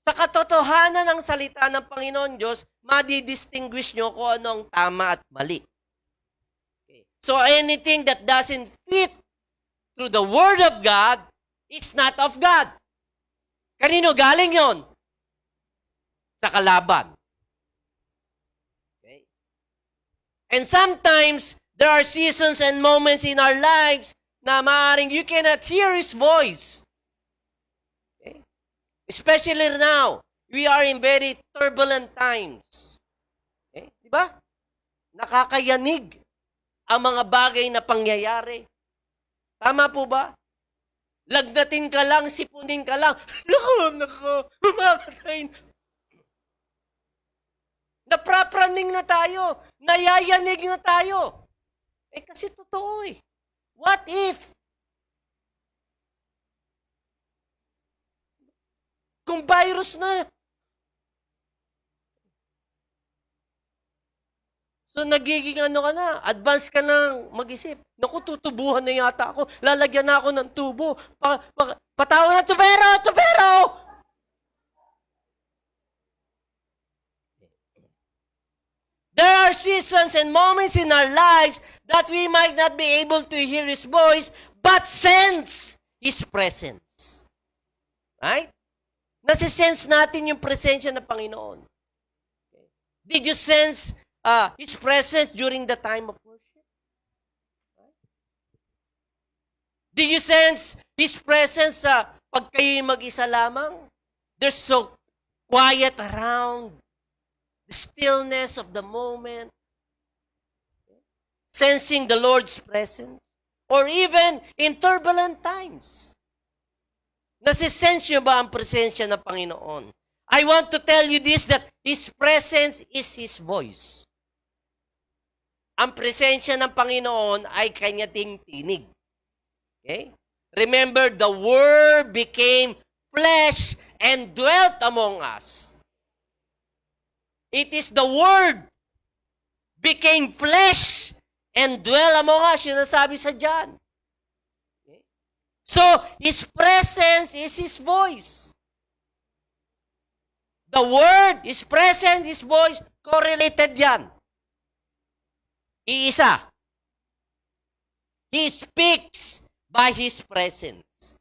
Sa katotohanan ng salita ng Panginoon Diyos, madidistinguish nyo kung anong tama at mali. Okay. So anything that doesn't fit through the Word of God is not of God. Kanino galing yon? Sa kalaban. Okay. And sometimes, there are seasons and moments in our lives na maaaring you cannot hear His voice. Okay? Especially now, we are in very turbulent times. Okay? Diba? Nakakayanig ang mga bagay na pangyayari. Tama po ba? Lagnatin ka lang, sipunin ka lang. Naku, mamatay na. Naprapraning na tayo. Nayayanig na tayo. Kasi totoo eh. What if? Kung virus na. So, nagiging ano ka na, advance ka ng mag-isip. Naku, tutubuhan na yata ako. Lalagyan na ako ng tubo. Patawag na, tubero! Tubero! There are seasons and moments in our lives that we might not be able to hear His voice, but sense His presence. Right? Nasisense natin yung presensya ng Panginoon. Did you sense His presence during the time of worship? Did you sense His presence pag kayo'y mag-isa lamang? There's so quiet around. The stillness of the moment. Sensing the Lord's presence. Or even in turbulent times. Nasisense nyo ba ang presensya ng Panginoon? I want to tell you this, that His presence is His voice. Ang presensya ng Panginoon ay kanya ding tinig. Okay? Remember, the Word became flesh and dwelt among us. It is the Word became flesh and dwell among us. Yun ang sabi sa John. Okay? So, His presence is His voice. The Word, His presence, His voice, correlated yan. Iisa. He speaks by His presence.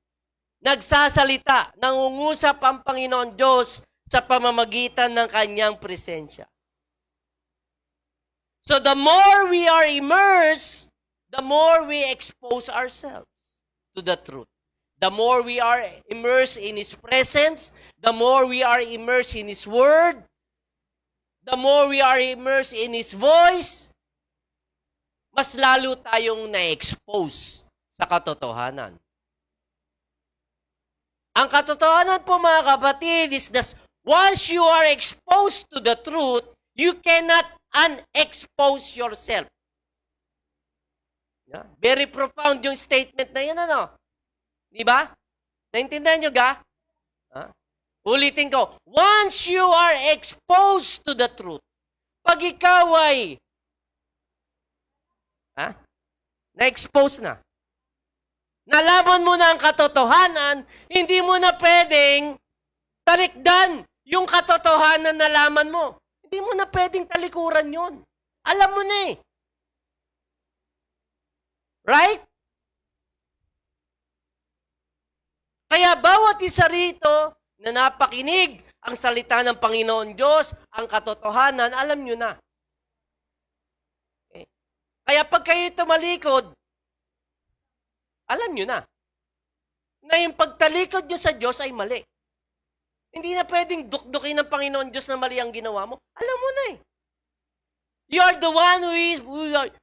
Nagsasalita, nangungusap ang Panginoon Diyos sa pamamagitan ng kanyang presensya. So the more we are immersed, the more we expose ourselves to the truth. The more we are immersed in His presence, the more we are immersed in His Word, the more we are immersed in His voice, mas lalo tayong na-expose sa katotohanan. Ang katotohanan po mga kapatid is that once you are exposed to the truth, you cannot unexpose yourself. Yeah? Very profound yung statement na yan, ano? Di ba? Naintindihan nyo ga? Ulitin ko. Once you are exposed to the truth, pag ikaw ay na-expose na, nalaman mo na ang katotohanan, hindi mo na pwedeng talikdan yung katotohanan na nalaman mo. Hindi mo na pwedeng talikuran yon. Alam mo na eh. Right? Kaya bawat isa rito na napakinig ang salita ng Panginoon Diyos, ang katotohanan, alam nyo na. Okay? Kaya pag kayo tumalikod, alam nyo na. Na yung pagtalikod nyo sa Diyos ay mali. Hindi na pwedeng dukdukin ng Panginoon Diyos na mali ang ginawa mo. Alam mo na eh. You are the one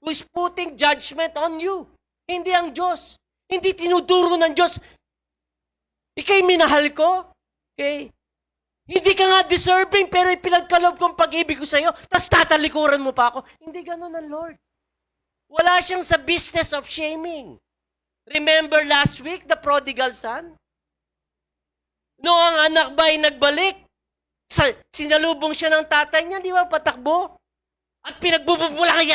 who is putting judgment on you. Hindi ang Diyos. Hindi tinuduro ng Diyos. Ika'y minahal ko. Okay? Hindi ka nga deserving, pero ipinagkaloob kong pag-ibig ko sa'yo, tapos tatalikuran mo pa ako. Hindi ganun ang Lord. Wala siyang sa business of shaming. Remember last week, the prodigal son? Noong ang anak ba ay nagbalik, sinalubong siya ng tatay niya, di ba, patakbo? At pinagbububulang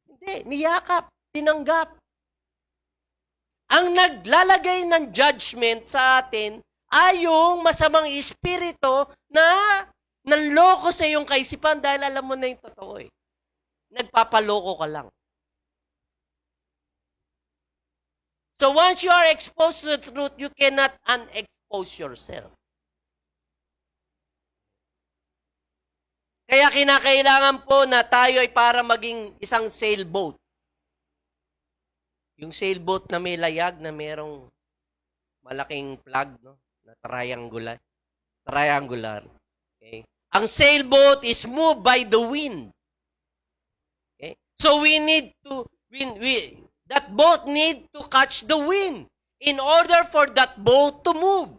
hindi, niyakap, tinanggap. Ang naglalagay ng judgment sa atin ay yung masamang espiritu na nanloko sa iyong kaisipan dahil alam mo na yung totoo eh. Nagpapaloko ka lang. So once you are exposed to the truth, you cannot unexpose yourself. Kaya kinakailangan po na tayo ay para maging isang sailboat. Yung sailboat na may layag na merong malaking flag, no? Na triangular. Okay? Ang sailboat is moved by the wind. Okay? So we need to that boat need to catch the wind in order for that boat to move.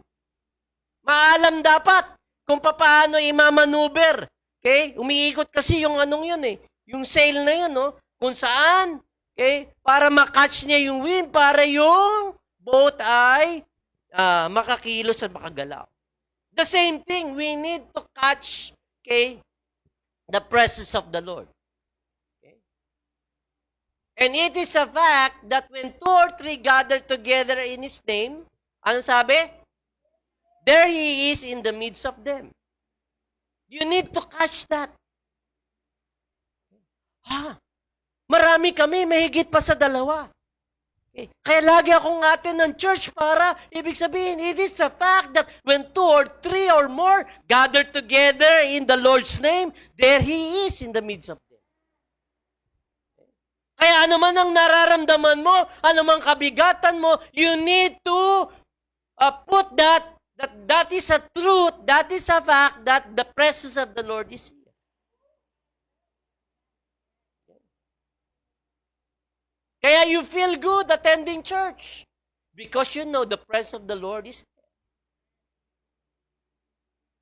Maalam dapat kung paano i-maneuver. Okay? Umiikot kasi yung anong yun eh. Yung sail na yun, no? Kung saan, okay? Para makatch niya yung wind, para yung boat ay makakilos at makagalaw. The same thing, we need to catch, okay, the presence of the Lord. Okay? And it is a fact that when 2 or 3 gather together in His name, ano sabi? There He is in the midst of them. You need to catch that. Marami kami, mahigit pa sa 2. Okay. Kaya lagi akong atin ng church para, ibig sabihin, it is a fact that when 2 or 3 or more gather together in the Lord's name, there He is in the midst of them. Kaya ano man ang nararamdaman mo, ano man kabigatan mo, you need to put that is a truth, that is a fact, that the presence of the Lord is here. Kaya you feel good attending church because you know the presence of the Lord is there.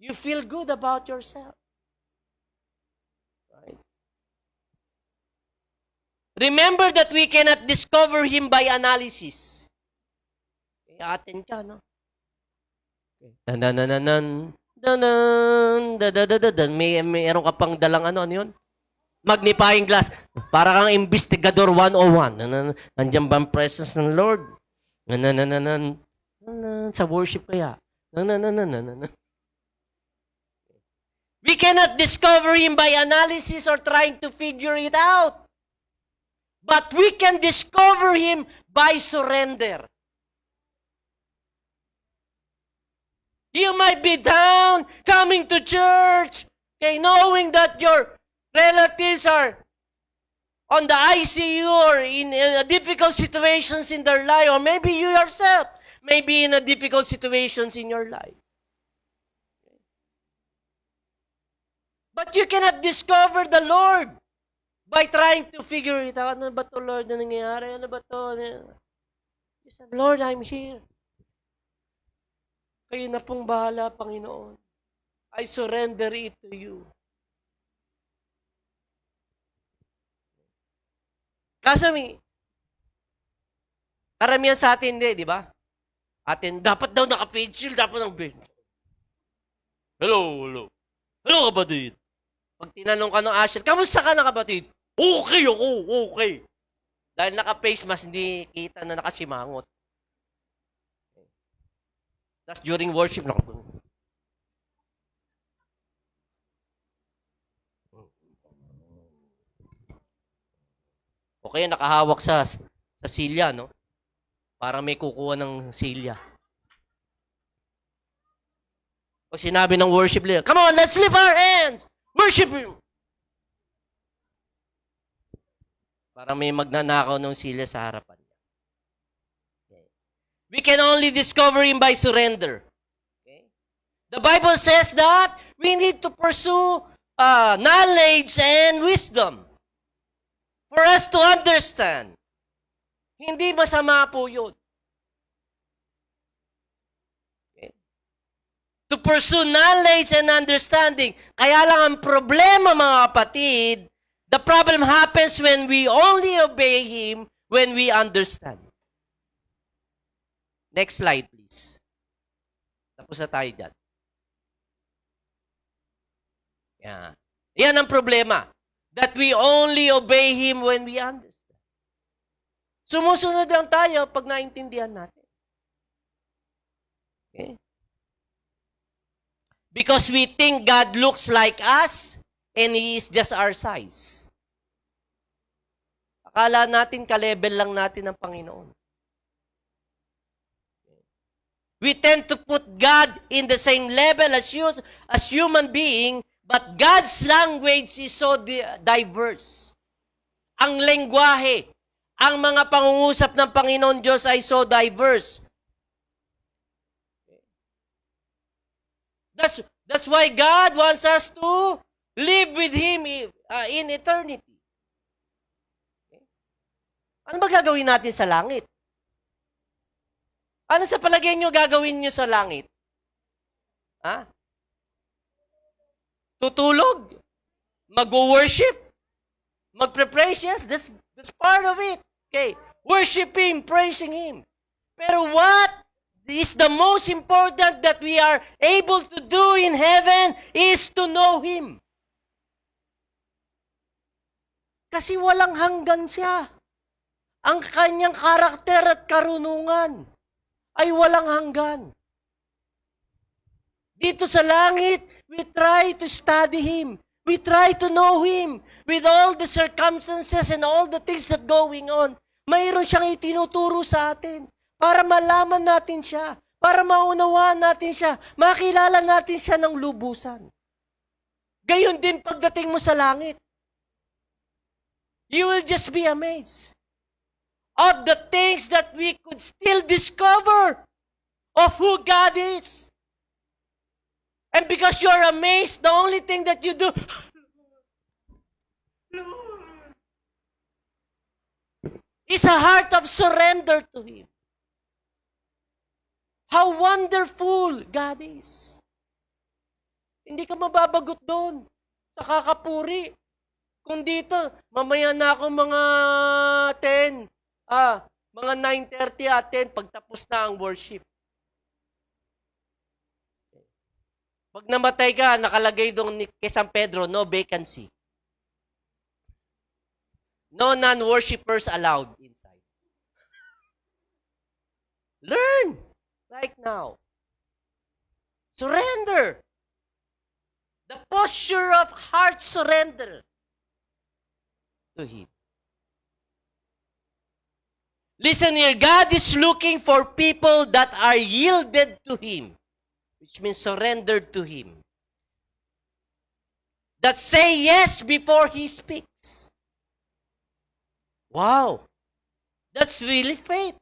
You feel good about yourself. Right? Remember that we cannot discover Him by analysis. Kaya atin ka, no? Mayroon ka pang dalang ano yun? Magnifying glass. Para kang investigador 101. Nandiyan ba ang presence ng Lord? Sa worship kaya. We cannot discover Him by analysis or trying to figure it out. But we can discover Him by surrender. You might be down, coming to church, okay, knowing that your relatives are on the ICU or in difficult situations in their life, or maybe you yourself may be in a difficult situations in your life. But you cannot discover the Lord by trying to figure it out. Ano ba to, Lord? Ano nangyayari? Ano ba to? You said, Lord, I'm here. Kayo na pong bahala, Panginoon. I surrender it to you. Kaso karamihan sa atin hindi, di ba? Atin, dapat daw naka-face shield, dapat ng bench. Hello, kapatid. Pag tinanong ka ng usher, kamusta ka na, kapatid? Okay ako, okay. Dahil naka-face mask, hindi kita na nakasimangot. Tapos during worship, o kaya nakahawak sa silya, no? Para may kukuha ng silya. O sinabi ng worship leader, come on, let's lift our hands! Worship Him! Para may magnanakaw ng silya sa harapan niya. Okay. We can only discover Him by surrender. Okay? The Bible says that we need to pursue knowledge and wisdom. For us to understand. Hindi masama po yun. Okay. To pursue knowledge and understanding. Kaya lang ang problema, mga kapatid, the problem happens when we only obey Him when we understand. Next slide, please. Tapos na tayo dyan. Yan ang problema. That we only obey Him when we understand. Sumusunod lang tayo pag naintindihan natin. Okay? Because we think God looks like us and He is just our size. Akala natin ka-level lang natin ng Panginoon. We tend to put God in the same level as human being. But God's language is so diverse. Ang lengguwahe, ang mga pangungusap ng Panginoon Diyos ay so diverse. That's why God wants us to live with Him in eternity. Ano ba gagawin natin sa langit? Ano sa palagay nyo gagawin nyo sa langit? Ha? Tutulog? Mag-worship? Magpre-praise? Yes, that's part of it. Okay. Worshiping, praising Him. Pero what is the most important that we are able to do in heaven is to know Him. Kasi walang hanggan siya. Ang kanyang karakter at karunungan ay walang hanggan. Dito sa langit, we try to study Him. We try to know Him with all the circumstances and all the things that going on. Mayroon siyang itinuturo sa atin para malaman natin siya, para maunawaan natin siya, makilala natin siya ng lubusan. Gayon din pagdating mo sa langit. You will just be amazed of the things that we could still discover of who God is. And because you're amazed, the only thing that you do, is a heart of surrender to Him. How wonderful God is. Hindi ka mababagot doon sa kakapuri. Kung dito, mamaya na ako mga 10, mga 9:30 at 10, pagtapos na ang worship. Pag namatay ka, nakalagay doon kay San Pedro, no vacancy. No non-worshippers allowed inside. Learn right now. Surrender. The posture of heart surrender to Him. Listen here, God is looking for people that are yielded to Him, which means surrendered to Him. That say yes before He speaks. Wow, that's really faith.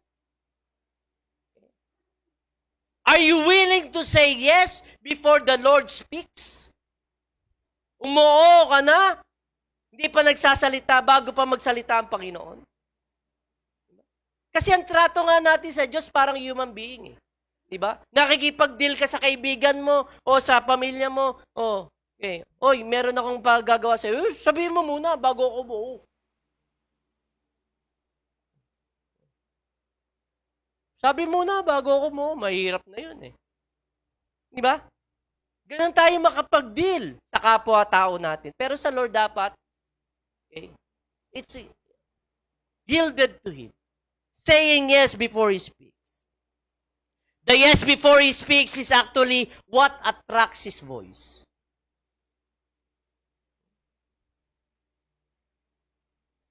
Are you willing to say yes before the Lord speaks? Umuo ka na? Hindi pa nagsasalita bago pa magsalita ang Panginoon. Kasi ang trato nga natin sa Diyos parang human being. Diba? Nakikipag-deal ka sa kaibigan mo o sa pamilya mo. Okay. Oy, meron akong paggagawa sa'yo. Sabihin mo muna bago ako buo. Sabi muna bago ako mo. Mahirap na yun eh. Diba? Ganun tayo makapag-deal sa kapwa-tao natin. Pero sa Lord dapat, okay, it's yielded to Him. Saying yes before He speaks. The yes before He speaks is actually what attracts His voice.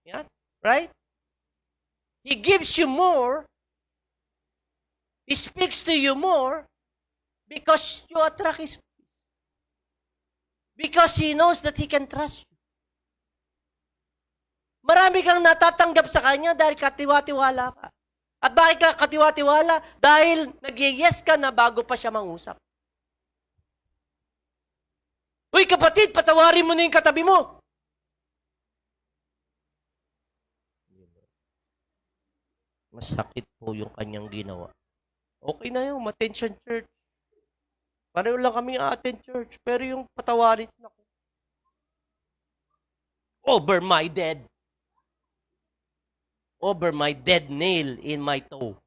Yeah, right? He gives you more. He speaks to you more because you attract His voice. Because He knows that He can trust you. Marami kang natatanggap sa Kanya dahil katiwa-tiwala ka. At bakit ka katiwa-tiwala? Dahil nag-yes ka na bago pa siya mangusap. Uy, kapatid, patawarin mo na yung katabi mo. Masakit po yung kanyang ginawa. Okay na yun, attention church. Pareho lang kami attend church. Pero yung patawarin na ko. Over my dead. Over my dead nail in my toe.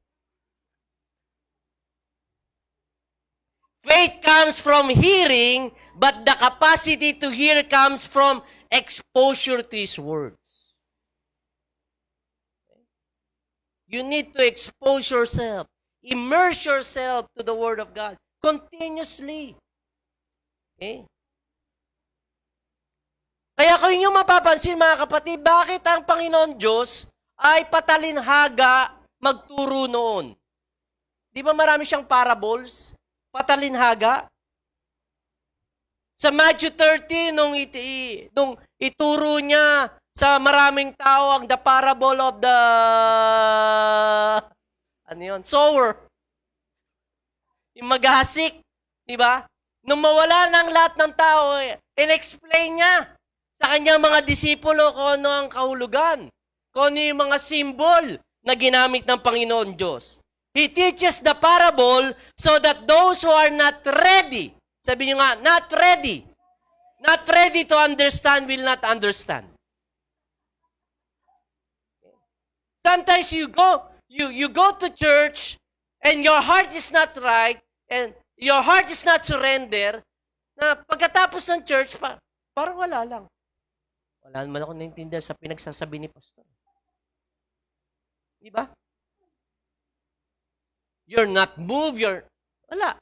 Faith comes from hearing, but the capacity to hear comes from exposure to His words. You need to expose yourself. Immerse yourself to the Word of God. Continuously. Okay? Kaya kung inyo mapapansin mga kapatid, bakit ang Panginoon Diyos ay patalinhaga magturo noon? Di ba marami siyang parables? Patalinhaga? Sa Matthew 13, nung ituro niya sa maraming tao ang the parable of the sower. Yung maghasik, di ba? Nung mawala ng lahat ng tao, in-explain niya sa kanyang mga disipulo kung ano ang kahulugan, kung ano yung mga symbol na ginamit ng Panginoon Diyos. He teaches the parable so that those who are not ready, sabi niyo nga, not ready to understand will not understand. Sometimes you go to church and your heart is not right and your heart is not surrender, na pagkatapos ng church, parang wala lang. Wala naman ako naintindihan sa pinagsasabi ni Pastor. Di ba? You're not moved, wala.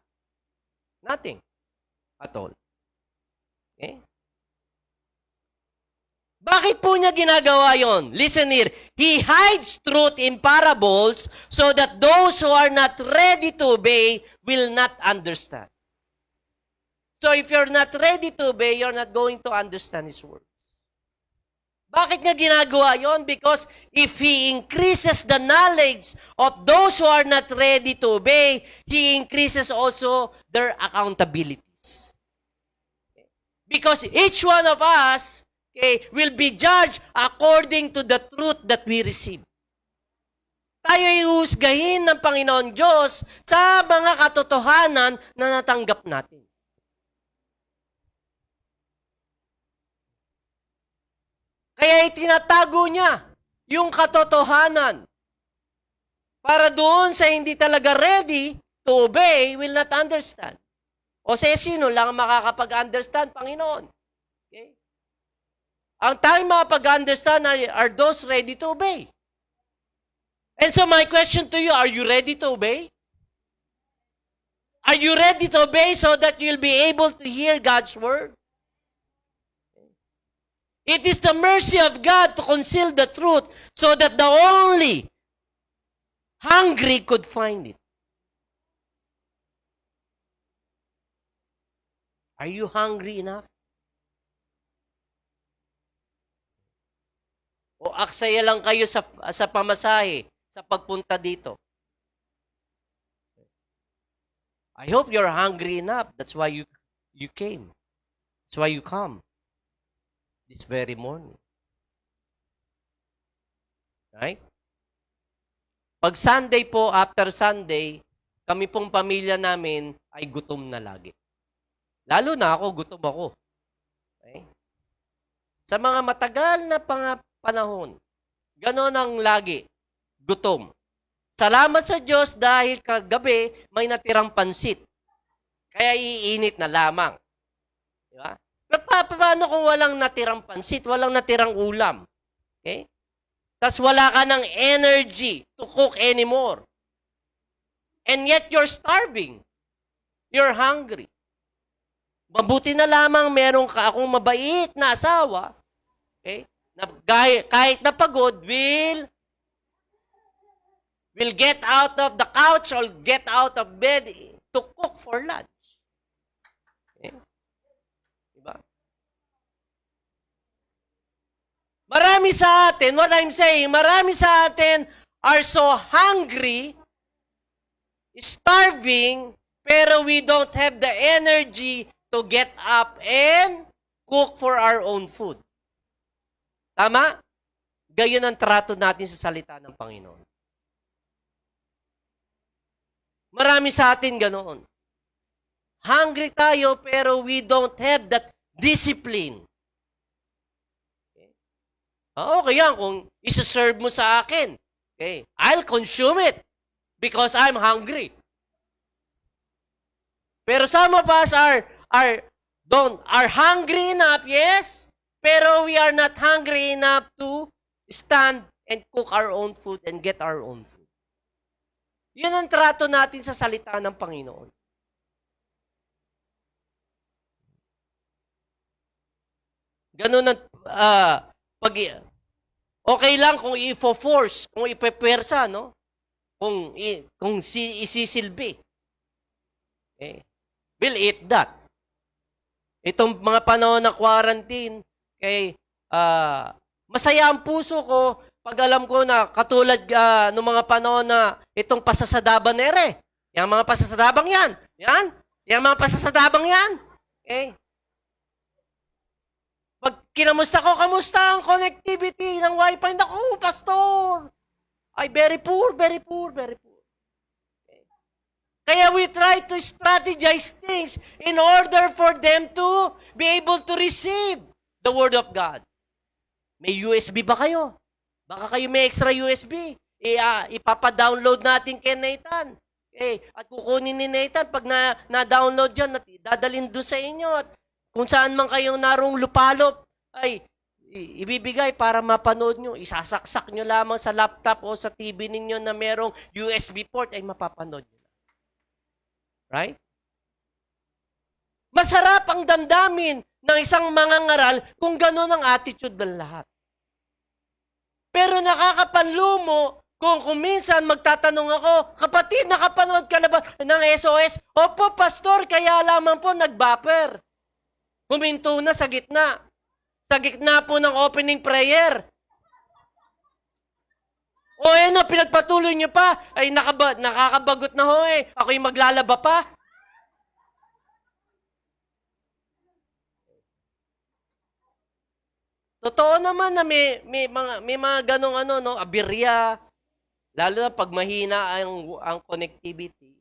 Nothing. At all. Okay? Bakit po niya ginagawa yon? Listen here. He hides truth in parables so that those who are not ready to obey will not understand. So if you're not ready to obey, you're not going to understand His word. Bakit niya ginagawa yon? Because if He increases the knowledge of those who are not ready to obey, He increases also their accountabilities. Because each one of us will be judged according to the truth that we receive. Tayo ihusgahin ng Panginoon Diyos sa mga katotohanan na natanggap natin. Kaya itinatago niya yung katotohanan para doon sa hindi talaga ready to obey will not understand. O sa sino lang makakapag-understand, Panginoon? Okay? Ang tayong makapag-understand are those ready to obey. And so my question to you, are you ready to obey? Are you ready to obey so that you'll be able to hear God's word? It is the mercy of God to conceal the truth so that the only hungry could find it. Are you hungry enough? O aksaya lang kayo sa pamasahe, sa pagpunta dito? I hope you're hungry enough. That's why you came. That's why you come this very morning. Right? Pag Sunday po, after Sunday, kami pong pamilya namin ay gutom na lagi. Lalo na ako, gutom ako. Okay? Sa mga matagal na panahon, gano'n ang lagi, gutom. Salamat sa Diyos dahil kagabi may natirang pansit. Kaya iinit na lamang. Di ba? Pero paano kung walang natirang pansit, walang natirang ulam? Okay? Tapos wala ka ng energy to cook anymore. And yet you're starving. You're hungry. Mabuti na lamang meron ka akong mabait na asawa, okay? Na kahit napagod, will get out of the couch or get out of bed to cook for lunch. Okay? Diba? Marami sa atin, what I'm saying, marami sa atin are so hungry, starving, pero we don't have the energy to get up and cook for our own food. Tama? Gayon ang trato natin sa salita ng Panginoon. Marami sa atin ganoon. Hungry tayo pero we don't have that discipline. Okay yan, kung isa-serve mo sa akin, okay, I'll consume it because I'm hungry. Pero some of us are hungry enough, yes, pero we are not hungry enough to stand and cook our own food and get our own food. Yun ang trato natin sa salita ng Panginoon. Ganun ang okay lang kung i-force, kung ipepersa, no? Kung isisilbi. Okay. We'll eat that. Itong mga panahon na quarantine, masaya ang puso ko pag alam ko na katulad ng mga panahon na itong pasasadabang nere. Yung mga pasasadabang yan. Yung mga pasasadabang yan. Okay. Pag kinamusta ko, kamusta ang connectivity ng wifi? Naku, pastor! Ay, very poor, very poor, very poor. Kaya we try to strategize things in order for them to be able to receive the Word of God. May USB ba kayo? Baka kayo may extra USB. Ipapa-download natin kay Nathan. At kukunin ni Nathan, pag na-download yan, dadalhin doon sa inyo. At kung saan man kayong narong lupalop, ay ibibigay para mapanood nyo. Isasaksak nyo lamang sa laptop o sa TV ninyo na merong USB port ay mapapanood nyo. Right? Masarap ang damdamin ng isang mangangaral kung gano'n ang attitude ng lahat. Pero nakakapanlumo kung minsan magtatanong ako, kapatid, nakapanood ka na ba ng SOS? Opo, pastor, kaya lamang po nag-buffer. Huminto na sa gitna. Sa gitna po ng opening prayer. O ano, pinagpatuloy niyo pa. Ay, nakakabagot na ho eh. Ako'y maglalaba pa. Totoo naman na may mga ganong aberya. Lalo na pag mahina ang connectivity.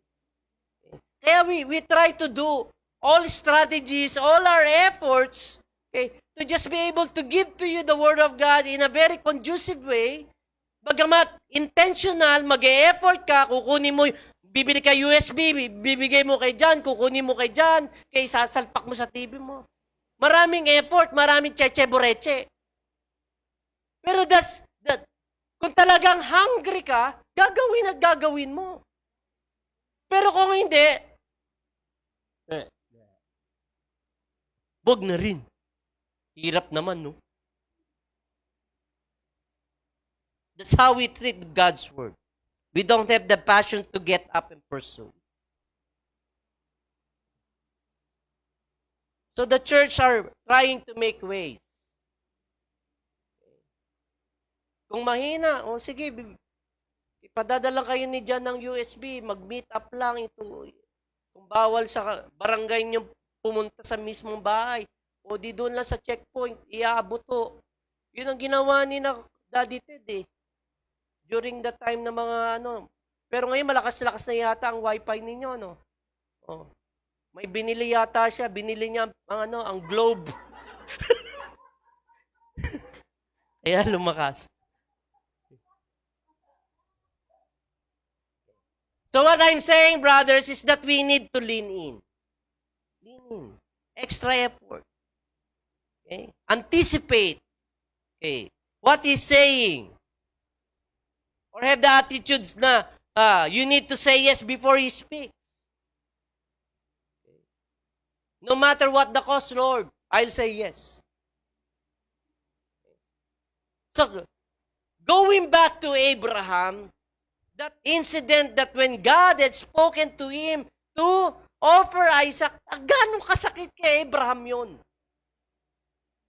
Kaya we try to do all strategies, all our efforts, okay, to just be able to give to you the Word of God in a very conducive way. Bagamat intentional, mag-e-effort ka, kukunin mo, bibili ka USB, bibigay mo kay Jan, kukunin mo kay Jan, kay sasalpak mo sa TV mo. Maraming effort, maraming cheche-boreche. Pero kung talagang hungry ka, gagawin at gagawin mo. Pero kung hindi, wag na rin. Hirap naman, no? That's how we treat God's Word. We don't have the passion to get up and pursue. So the church are trying to make ways. Kung mahina, sige, ipadadala kayo ni Jan ng USB, mag-meet up lang ito. Kung bawal sa barangay niyo pumunta sa mismong bahay, o di doon lang sa checkpoint, iaabot to. Yun ang ginawa ni na Daddy Ted eh. During the time na mga Pero ngayon malakas-lakas na yata ang wifi ninyo, no? Oh. May binili yata siya, binili niya ang globe. Kaya lumakas. So what I'm saying, brothers, is that we need to lean in. Lean in. Extra effort. Okay? Anticipate. Okay. What he's saying. Or have the attitudes na you need to say yes before he speaks. Okay. No matter what the cost, Lord, I'll say yes. So, going back to Abraham, that incident that when God had spoken to him to offer Isaac, gano'ng kasakit kay Abraham yun?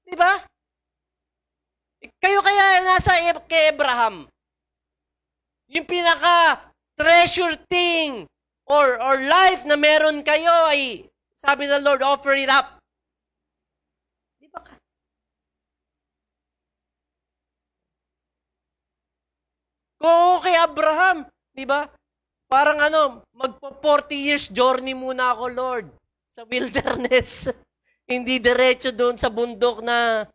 Diba? Kayo kaya nasa kay Abraham, yung pinaka-treasure thing or life na meron kayo ay, sabi ng Lord, offer it up. Di ba ka? Kung kay Abraham, di ba? Parang magpo-40 years journey muna ako, Lord, sa wilderness. Hindi diretso doon sa bundok na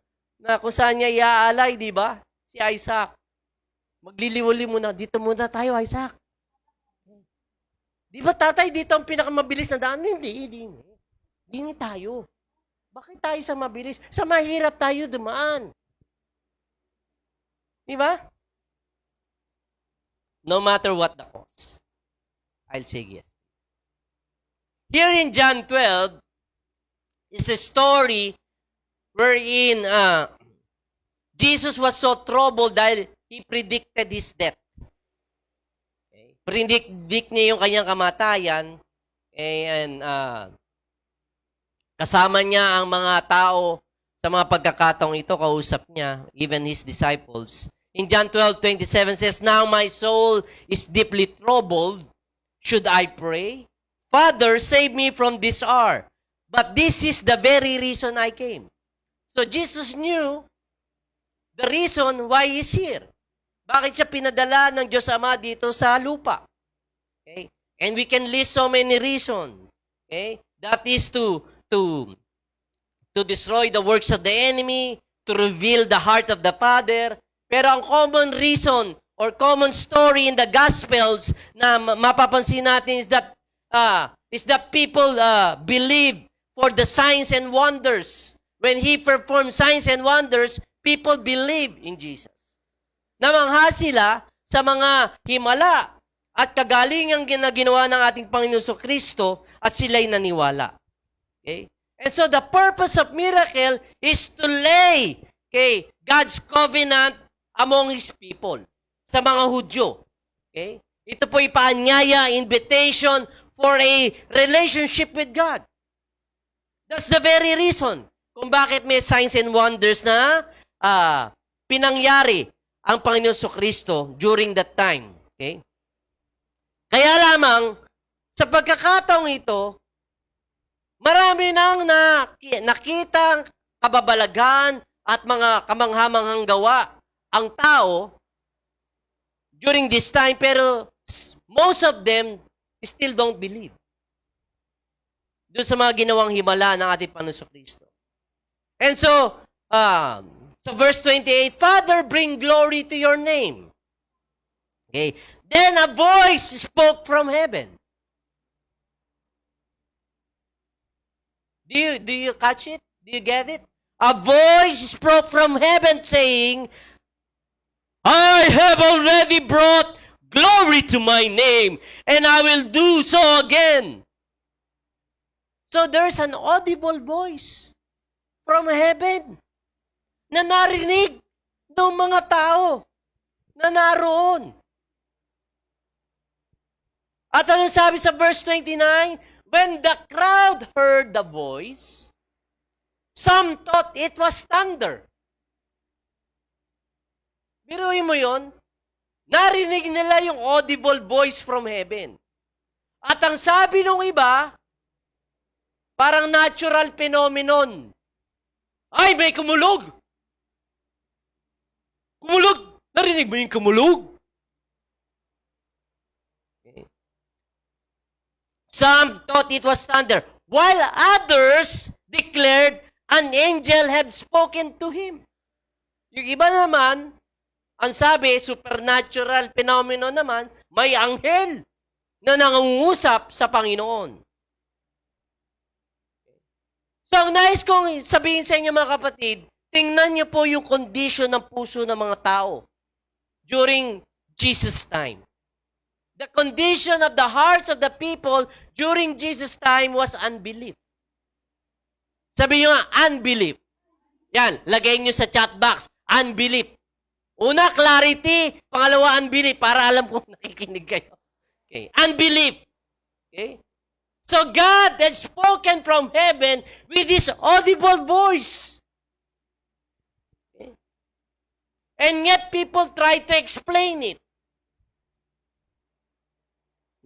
kung saan niya iaalay, di ba? Si Isaac. Magliliwali muna. Dito muna tayo, Isaac. Di ba, tatay, dito ang pinakamabilis na daan? Hindi tayo. Bakit tayo sa mabilis? Sa mahirap tayo dumaan. Di ba? No matter what the cost, I'll say yes. Here in John 12 is a story wherein Jesus was so troubled dahil he predicted his death. Okay. Predict niya yung kanyang kamatayan and kasama niya ang mga tao sa mga pagkakataong ito, kausap niya, even his disciples. In John 12:27 says, "Now my soul is deeply troubled. Should I pray? Father, save me from this hour. But this is the very reason I came." So Jesus knew the reason why he's here. Bakit siya pinadala ng Diyos Ama dito sa lupa? Okay? And we can list so many reasons. Okay? That is to destroy the works of the enemy, to reveal the heart of the Father. Pero ang common reason or common story in the Gospels na mapapansin natin is that people believe for the signs and wonders. When He performed signs and wonders, people believe in Jesus. Namangha sila sa mga himala at kagalingang ginawa ng ating Panginoon Kristo at sila'y naniwala. Okay? And so the purpose of miracle is to lay God's covenant among His people, sa mga Hudyo. Okay? Ito po ipaanyaya, invitation for a relationship with God. That's the very reason kung bakit may signs and wonders na pinangyari ang Panginoon Kristo during that time. Okay? Kaya lamang, sa pagkakataong ito, marami nang nakitang kababalagan at mga kamanghamanghang gawa ang tao during this time, pero most of them still don't believe doon sa mga ginawang himala ng ating Panginoon Kristo. And so, sa verse 28, Father, bring glory to your name. Okay. Then a voice spoke from heaven. Do you catch it? Do you get it? A voice spoke from heaven saying, I have already brought glory to my name, and I will do so again. So there's an audible voice from heaven na narinig ng mga tao na naroon. At anong sabi sa verse 29? When the crowd heard the voice, some thought it was thunder. Biruin mo yon? Narinig nila yung audible voice from heaven. At ang sabi ng iba, parang natural phenomenon. Ay, may kumulog! Kumulog! Narinig mo yung kumulog? Okay. Some thought it was thunder, while others declared an angel had spoken to him. Yung iba naman, ang sabi, supernatural phenomenon naman, may anghel na nangungusap sa Panginoon. So, ang nais kong sabihin sa inyo mga kapatid, tingnan niyo po yung condition ng puso ng mga tao during Jesus' time. The condition of the hearts of the people during Jesus' time was unbelief. Sabi nyo nga, unbelief. Yan, lagay nyo sa chat box, unbelief. Una, clarity. Pangalawa, unbelief. Para alam kung nakikinig kayo. Okay. Unbelief. Okay? So God had spoken from heaven with His audible voice. Okay? And yet people try to explain it.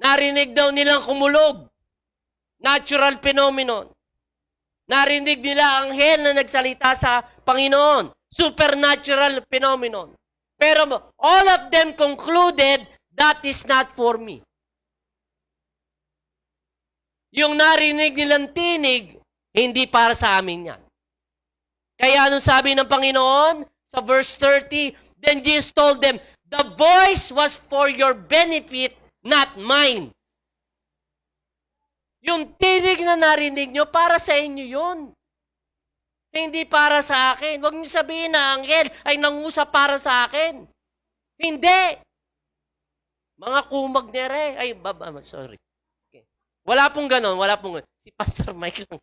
Narinig daw nilang kumulog. Natural phenomenon. Narinig nila ang anghel na nagsalita sa Panginoon. Supernatural phenomenon. Pero all of them concluded, that is not for me. Yung narinig nilang tinig, hindi para sa amin yan. Kaya anong sabi ng Panginoon sa verse 30, then Jesus told them, the voice was for your benefit, not mine. Yung tinig na narinig nyo, para sa inyo yun. Hindi para sa akin. Huwag niyo sabihin na anghel ay nangusap para sa akin. Hindi. Mga kumag nere. Ay, sorry. Okay. Wala pong ganon. Si Pastor Mike lang.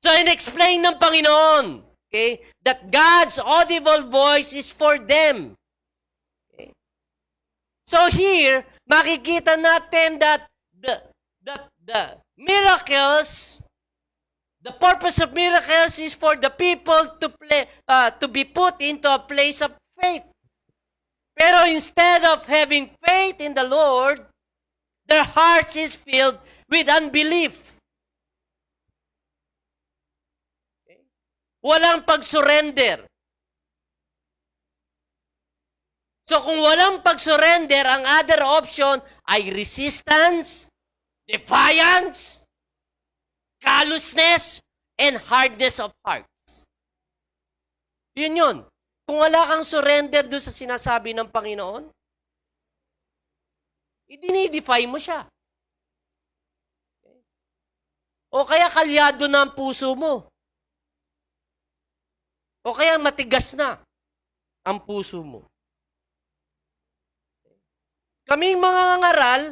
So, in-explain ng Panginoon, okay, that God's audible voice is for them. Okay. So, here, makikita natin that the miracles, the purpose of miracles is for the people to be put into a place of faith. Pero instead of having faith in the Lord, their hearts is filled with unbelief. Okay? Walang pag-surrender. So kung walang pag-surrender, ang other option ay resistance, defiance, callousness, and hardness of hearts. Yun. Kung wala kang surrender doon sa sinasabi ng Panginoon, i-dinidefy mo siya. Okay? O kaya kalyado na ang puso mo. O kaya matigas na ang puso mo. Kaming mga ngaral,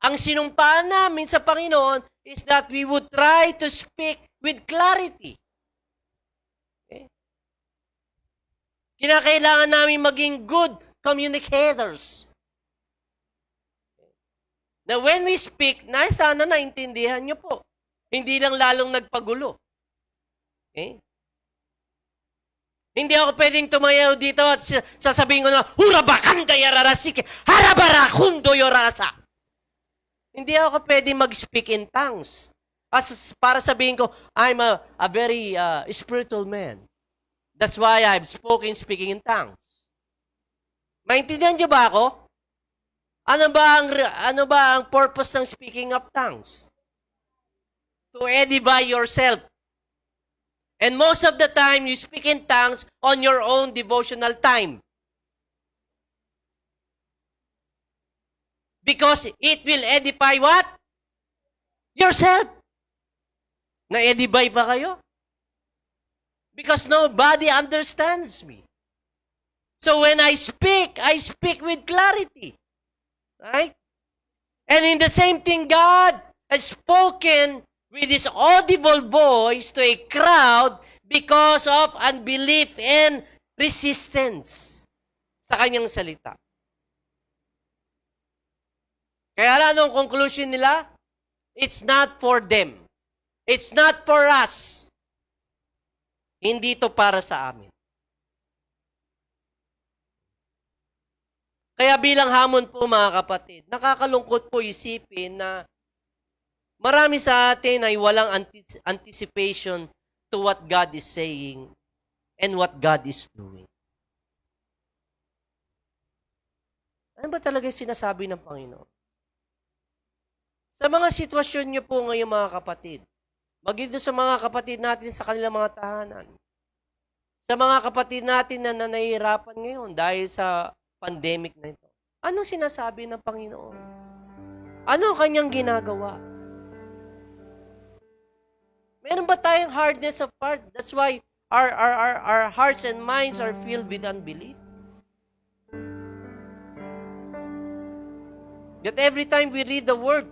ang sinumpaan namin sa Panginoon is that we would try to speak with clarity. Okay? Kinakailangan namin maging good communicators. Na when we speak, sana naintindihan nyo po. Hindi lang lalong nagpagulo. Okay? Hindi ako pwedeng tumayaw dito at sasabihin ko na, Hurabakanda yararasike, harabarakundo yorarasa. Hindi ako pwedeng mag-speak in tongues. Para sabihin ko, I'm a very spiritual man. That's why I've speaking in tongues. Maintindihan niyo ba ako? Ano ba ang purpose ng speaking of tongues? To edify yourself. And most of the time, you speak in tongues on your own devotional time. Because it will edify what? Yourself. Na-edify ba kayo? Because nobody understands me. So when I speak with clarity. Right? And in the same thing, God has spoken with His audible voice to a crowd because of unbelief and resistance sa Kanyang salita. Kaya anong conclusion nila? It's not for them. It's not for us. Hindi to para sa amin. Kaya bilang hamon po mga kapatid, nakakalungkot po isipin na marami sa atin ay walang anticipation to what God is saying and what God is doing. Ano ba talaga yung sinasabi ng Panginoon? Sa mga sitwasyon niyo po ngayon mga kapatid, maging sa mga kapatid natin sa kanilang mga tahanan, sa mga kapatid natin na nahihirapan ngayon dahil sa pandemic na ito, anong sinasabi ng Panginoon? Ano ang kanyang ginagawa? Meron ba tayong hardness of heart? That's why our hearts and minds are filled with unbelief. That every time we read the word,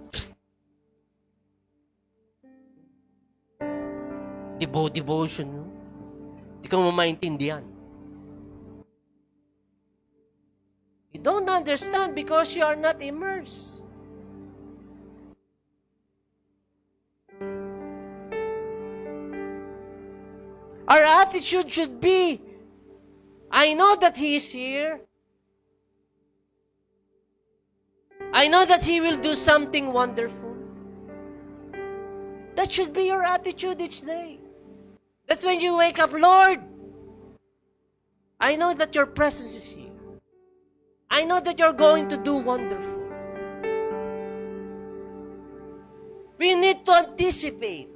devotion, no? Hindi ko maintindihan. You don't understand because you are not immersed. Our attitude should be, I know that He is here. I know that He will do something wonderful. That should be your attitude each day. That when you wake up, Lord, I know that your presence is here. I know that you're going to do wonderful. We need to anticipate.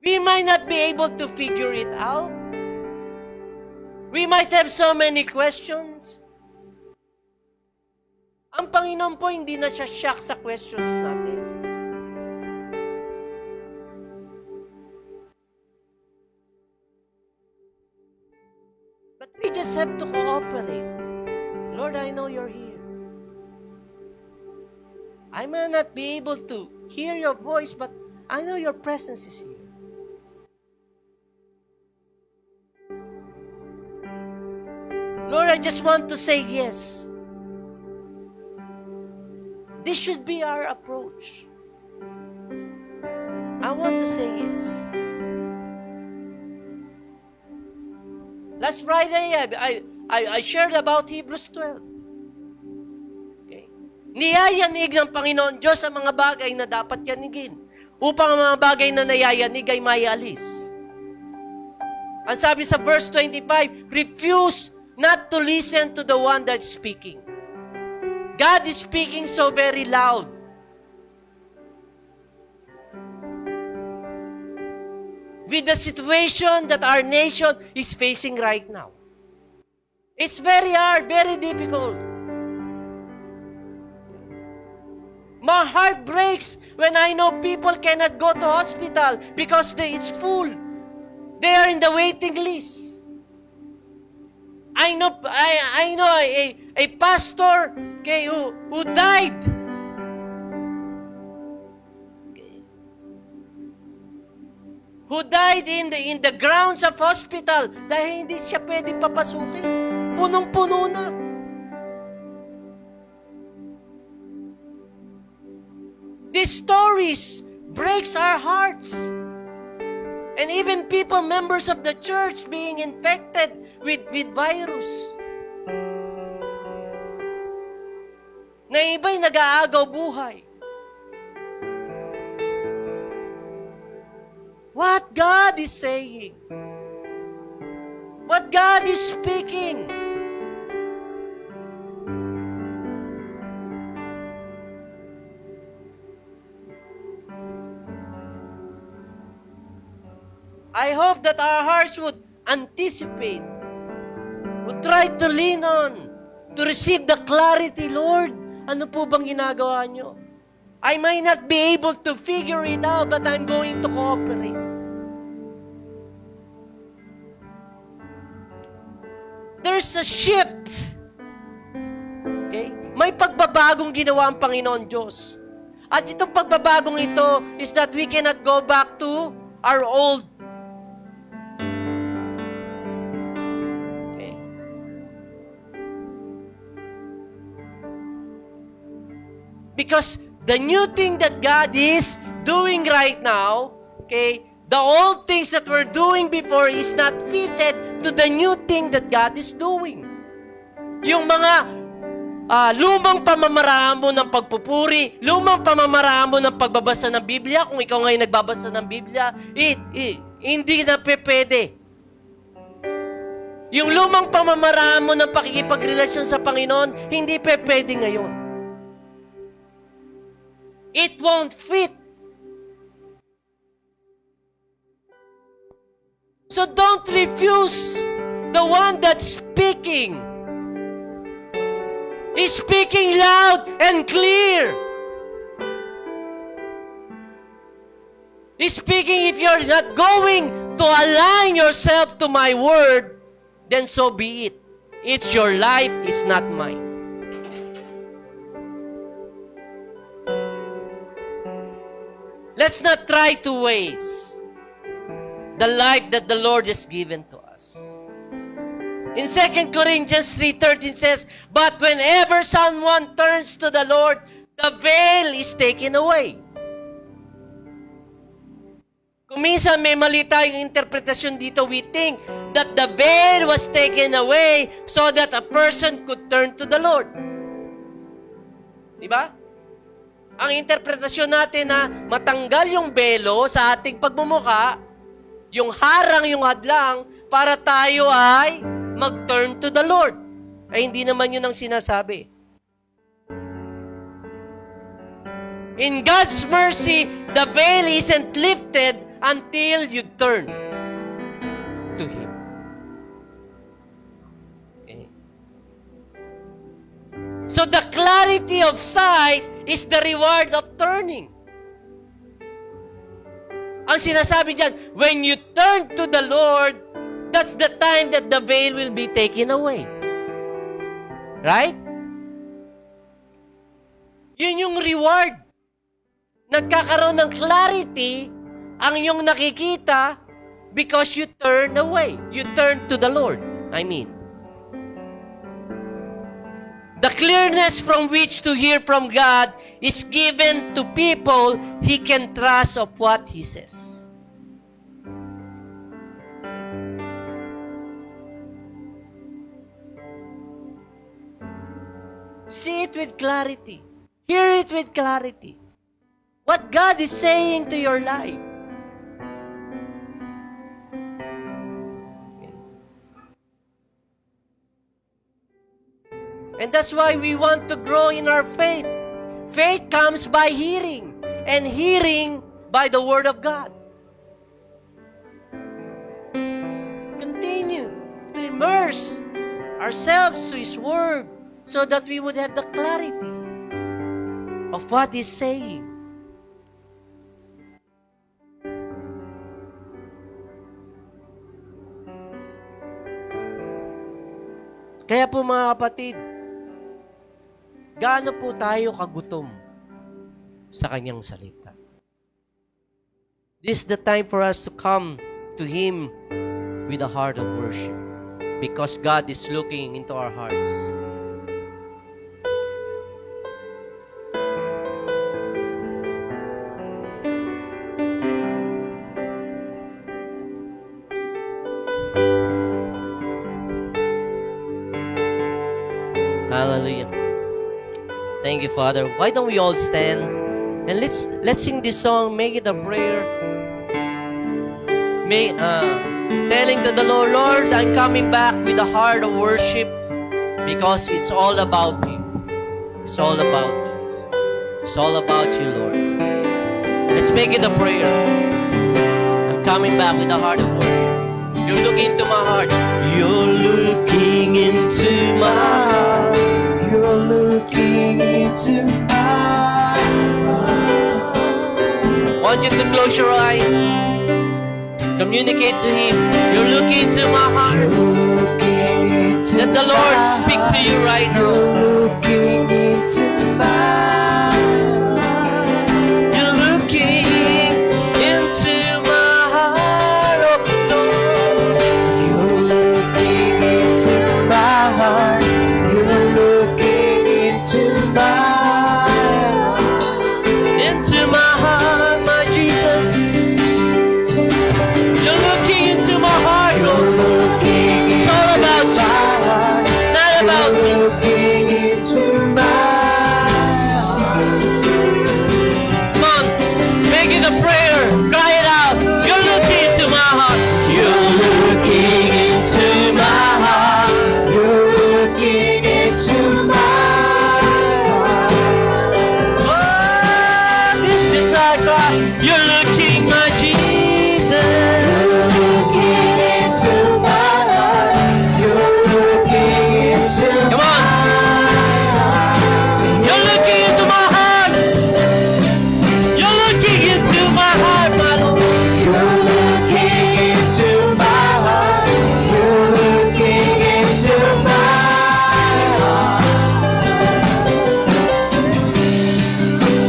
We might not be able to figure it out. We might have so many questions. Ang Panginoon po, hindi na siya shock sa questions natin. But we just have to cooperate. Lord, I know you're here. I may not be able to hear your voice, but I know your presence is here. Lord, I just want to say yes. This should be our approach. I want to say yes. Last Friday, I shared about Hebrews 12. Okay. Niyayanig ng Panginoon Diyos ang mga bagay na dapat yanigin upang ang mga bagay na nayayanig ay maialis. Ang sabi sa verse 25, refuse not to listen to the one that's speaking. God is speaking so very loud. With the situation that our nation is facing right now. It's very hard, very difficult. My heart breaks when I know people cannot go to hospital because it's full. They are in the waiting list. I know a pastor, okay, who died. Okay. Who died in the grounds of hospital dahil hindi siya pwede papasukin. Punong-puno na. These stories breaks our hearts. And even people, members of the church, being infected with virus. Na iba'y nag-aagaw buhay. What God is saying. What God is speaking. I hope that our hearts would anticipate, would try to lean on, to receive the clarity, Lord, ano po bang ginagawa nyo? I might not be able to figure it out, but I'm going to cooperate. There's a shift. Okay? May pagbabagong ginawa ang Panginoon Diyos. At itong pagbabagong ito is that we cannot go back to our old. Okay? Because the new thing that God is doing right now, okay, the old things that we're doing before is not fitted to the new thing that God is doing. Yung mga lumang pamamaraan mo ng pagpupuri, lumang pamamaraan mo ng pagbabasa ng Biblia, kung ikaw ngayon nagbabasa ng Biblia, hindi na pwede. Yung lumang pamamaraan mo ng pakikipagrelasyon sa Panginoon, hindi pwede ngayon. It won't fit. So don't refuse the one that's speaking. He's speaking loud and clear. He's speaking, if you're not going to align yourself to my word, then so be it. It's your life, it's not mine. Let's not try to waste the life that the Lord has given to us. In 2 Corinthians 3:13 says, but whenever someone turns to the Lord, the veil is taken away. Kung minsan may mali tayong interpretasyon dito, we think that the veil was taken away so that a person could turn to the Lord. Diba? Ang interpretasyon natin na matanggal yung belo sa ating pagmumuka, yung harang, yung hadlang, para tayo ay mag-turn to the Lord. Ay hindi naman yun ang sinasabi. In God's mercy, the veil isn't lifted until you turn to Him. Okay. So the clarity of sight is the reward of turning. Ang sinasabi diyan, when you turn to the Lord, that's the time that the veil will be taken away. Right? Yun yung reward. Nagkakaroon ng clarity ang iyong nakikita because you turn away. You turn to the Lord. The clearness from which to hear from God is given to people He can trust of what He says. See it with clarity. Hear it with clarity. What God is saying to your life. And that's why we want to grow in our faith. Faith comes by hearing, and hearing by the Word of God. Continue to immerse ourselves to His Word so that we would have the clarity of what He's saying. Kaya po mga kapatid, gaano po tayo kagutom sa kanyang salita? This is the time for us to come to Him with a heart of worship because God is looking into our hearts. Hallelujah. Thank you, Father. Why don't we all stand and let's sing this song, make it a prayer. Telling to the Lord, Lord, I'm coming back with a heart of worship because it's all about you. It's all about you. It's all about you, Lord. Let's make it a prayer. I'm coming back with a heart of worship. You're looking into my heart. You're looking into my heart. You're looking into my heart. Want you to close your eyes. Communicate to Him. You're looking into my heart. Let the Lord speak to you right now. You're looking into my heart. You're looking into my heart, oh Lord. You're looking into my heart. You're looking into my heart. Into my heart, my Jesus. You're looking into my heart, You're Lord. looking It's all about you. heart. It's not about me. Looking into my heart. Come on, make it a prayer. Cry it out. You're looking into my heart. You're looking into my heart. You're looking into my heart. Oh, this is our cry. You're looking, my Jesus. You're looking into my heart. You're looking into Come on. You're looking into my heart. You're looking into my heart, my Lord. You're looking into my heart. You're looking into my heart.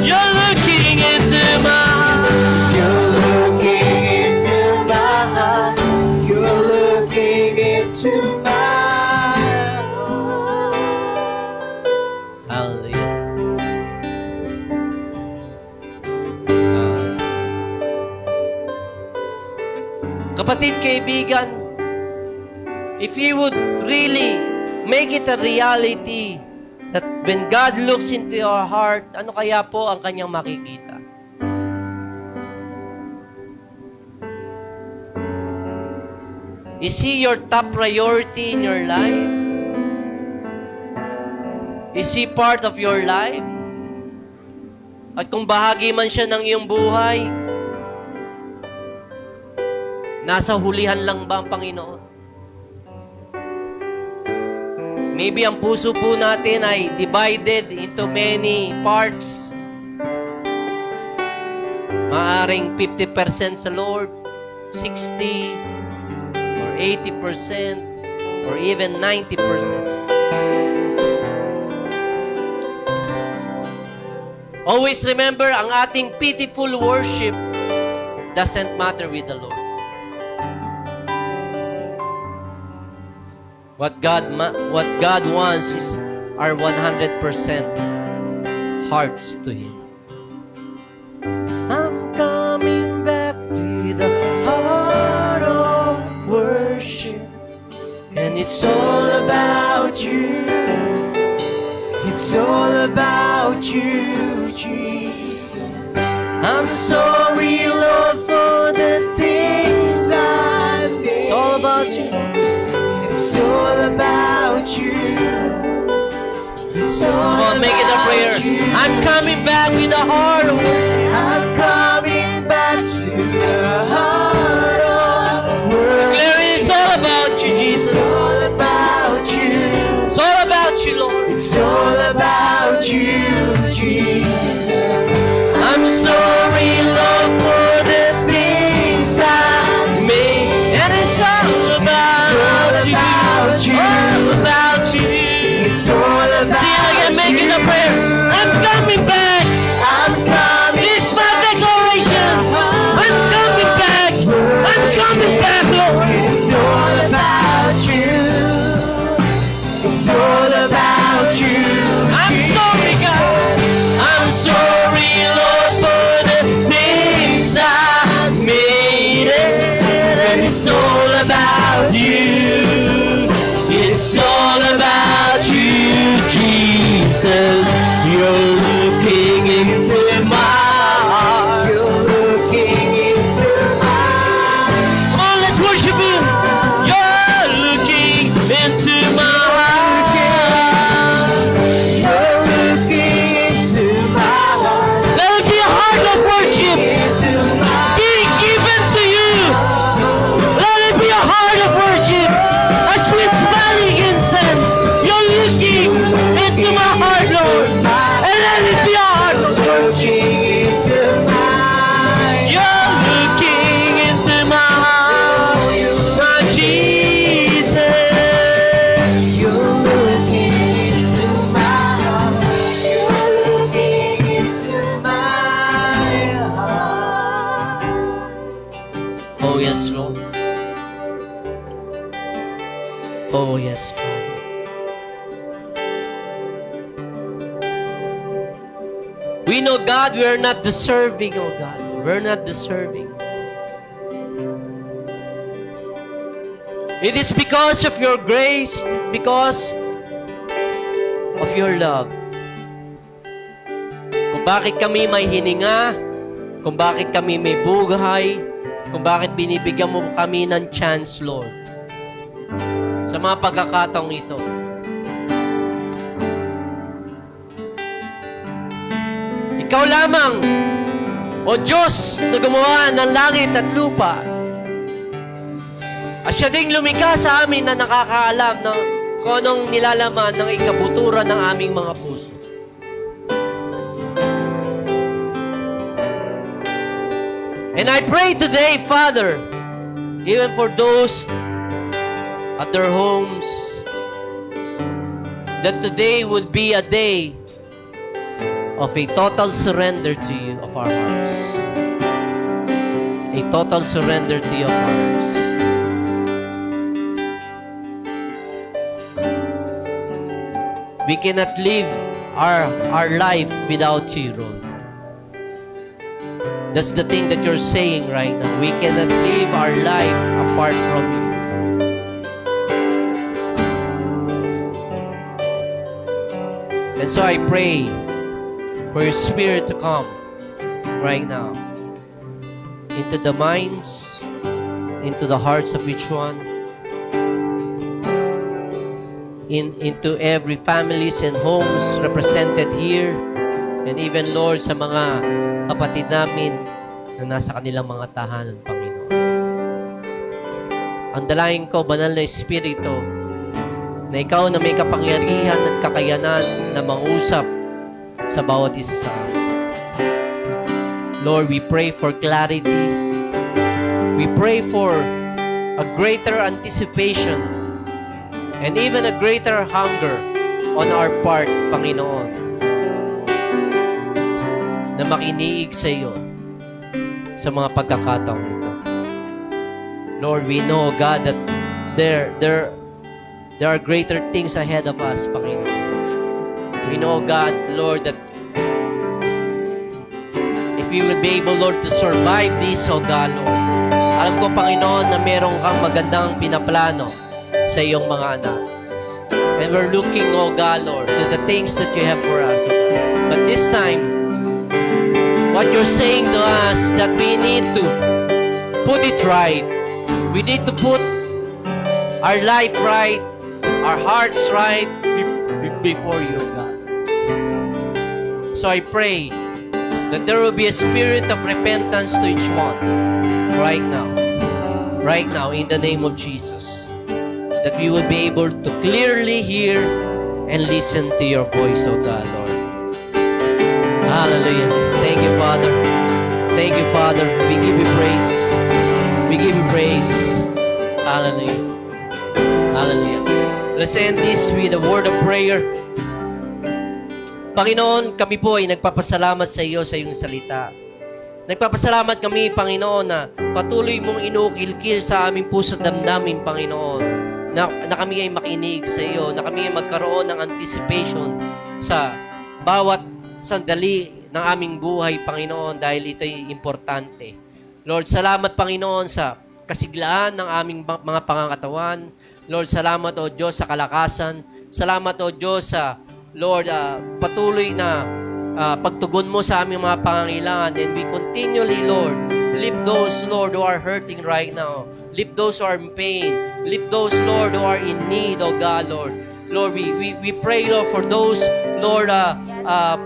You're looking into my heart. You're looking into my heart. You're looking into my heart. Hallelujah. Kapatid, kaibigan, if you would really make it a reality that when God looks into your heart, ano kaya po ang kanyang makikita? Is He your top priority in your life? Is He part of your life? At kung bahagi man siya ng iyong buhay, nasa hulihan lang ba ang Panginoon? Maybe ang puso po natin ay divided into many parts. Maaring 50% sa Lord, 60%, or 80%, or even 90%. Always remember, ang ating pitiful worship doesn't matter with the Lord. What God wants is our 100% hearts to Him. I'm coming back with a heart of worship, and it's all about you. It's all about you, Jesus. I'm sorry, Lord, for the things I made. It's all about you. It's all about you. It's all Come on, make it a prayer. about you. I'm coming back with a heart of worship. I'm coming back to the heart of worship. Declare it's all about you, It's Jesus. all about you. It's all about you, Lord. It's all about you, Jesus. I'm sorry, Lord, for the things I made. And it's all about you. It's all about you. All about you. We know, God, we are not deserving, oh God. We're not deserving. It is because of your grace, because of your love. Kung bakit kami may hininga, kung bakit kami may buhay, kung bakit binibigyan mo kami ng chance, Lord. Sa mga pagkakataong ito. Ikaw lamang, O Diyos, na gumawa ng langit at lupa. At siya ding lumikha sa amin na nakakaalam ng kung anong nilalaman ng ikabuturan ng aming mga puso. And I pray today, Father, even for those at their homes, that today would be a day of a total surrender to you of our hearts. A total surrender to your hearts. We cannot live our life without you, Lord. That's the thing that you're saying right now. We cannot live our life apart from you. And so I pray for your Spirit to come right now into the minds, into the hearts of each one, into every families and homes represented here, and even, Lord, sa mga kapatid namin na nasa kanilang mga tahanan, Panginoon. Ang dalangin ko, Banal na Espiritu, na ikaw na may kapangyarihan at kakayanan na mangusap sa bawat isa sa amin. Lord, we pray for clarity. We pray for a greater anticipation and even a greater hunger on our part, Panginoon, na makinig sa iyo sa mga pagkakataong ito. Lord, we know, God, that there are greater things ahead of us, Panginoon. We know, God, Lord, that if we will be able, Lord, to survive this, oh God, Lord, alam ko, Panginoon, na meron kang magandang pinaplano sa iyong mga anak. And we're looking, oh God, Lord, to the things that you have for us, oh God. But this time, what you're saying to us, that we need to put it right. We need to put our life right, our hearts right before you, God. So I pray that there will be a spirit of repentance to each one right now, in the name of Jesus. That we will be able to clearly hear and listen to your voice, O God, Lord. Hallelujah. Thank you, Father. Thank you, Father. We give you praise. We give you praise. Hallelujah. Hallelujah. Let's end this with a word of prayer. Panginoon, kami po ay nagpapasalamat sa iyo sa iyong salita. Nagpapasalamat kami, Panginoon, na patuloy mong inukilkil sa aming puso at damdamin, Panginoon, na kami ay makinig sa iyo, na kami ay magkaroon ng anticipation sa bawat sandali ng aming buhay, Panginoon, dahil ito ay importante. Lord, salamat, Panginoon, sa kasiglaan ng aming mga pangangatawan. Lord, salamat, O Diyos, sa kalakasan. Salamat, O Diyos, sa, Lord, patuloy na pagtugon mo sa aming mga pangangailangan. And we continually, Lord, lift those, Lord, who are hurting right now. Lift those who are in pain. Lift those, Lord, who are in need, O God, Lord. Lord, we pray, Lord, for those, Lord,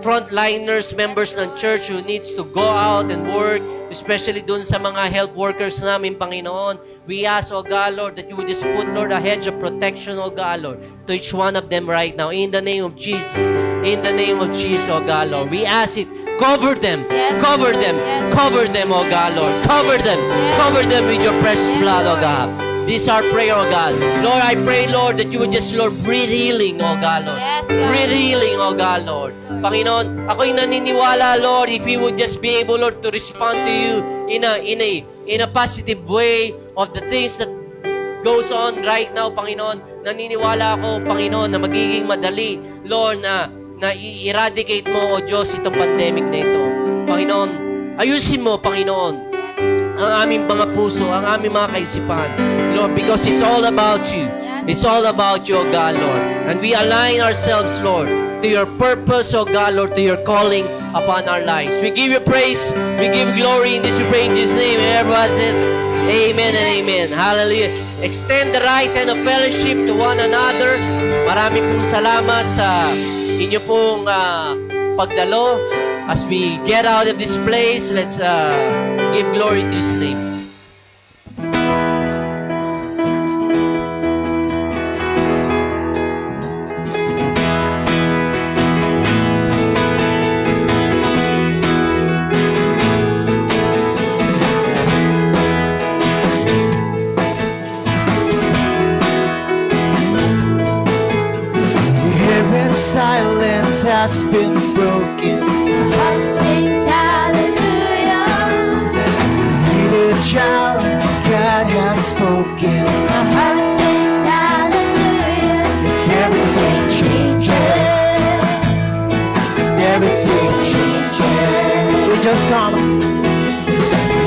frontliners, members ng church who needs to go out and work, especially dun sa mga health workers namin, Panginoon. We ask, O God, Lord, that you would just put, Lord, a hedge of protection, O God, Lord, to each one of them right now. In the name of Jesus. In the name of Jesus, O God, Lord. We ask it. Cover them. Yes. Cover them. Yes. Cover them, O God, Lord. Cover them. Yes. Cover them with your precious Yes, blood, O Lord. God. This is our prayer, O God. Lord, I pray, Lord, that you would just, Lord, breathe healing, O God, Lord. Yes, God. Breathe healing, O God, Lord. Panginoon, ako'y naniniwala, Lord, if we would just be able, Lord, to respond to you in a positive way of the things that goes on right now, Panginoon. Naniniwala ako, Panginoon, na magiging madali, Lord, na na i-eradicate mo, O Diyos, itong pandemic na ito. Panginoon, ayusin mo, Panginoon, ang aming mga puso, ang aming mga kaisipan. Lord, because it's all about you. It's all about you, O God, Lord. And we align ourselves, Lord, to your purpose, O God, Lord, to your calling upon our lives. We give you praise. We give glory in this. We pray in Jesus' name. And everyone says, Amen and Amen. Hallelujah. Extend the right hand of fellowship to one another. Marami pong salamat sa inyo pong pagdalo. As we get out of this place, let's give glory to His name. Heaven's silence has been broken. Heart sings hallelujah. Little child, God has spoken. My heart sings hallelujah. Everything changes. Everything changes. We just come.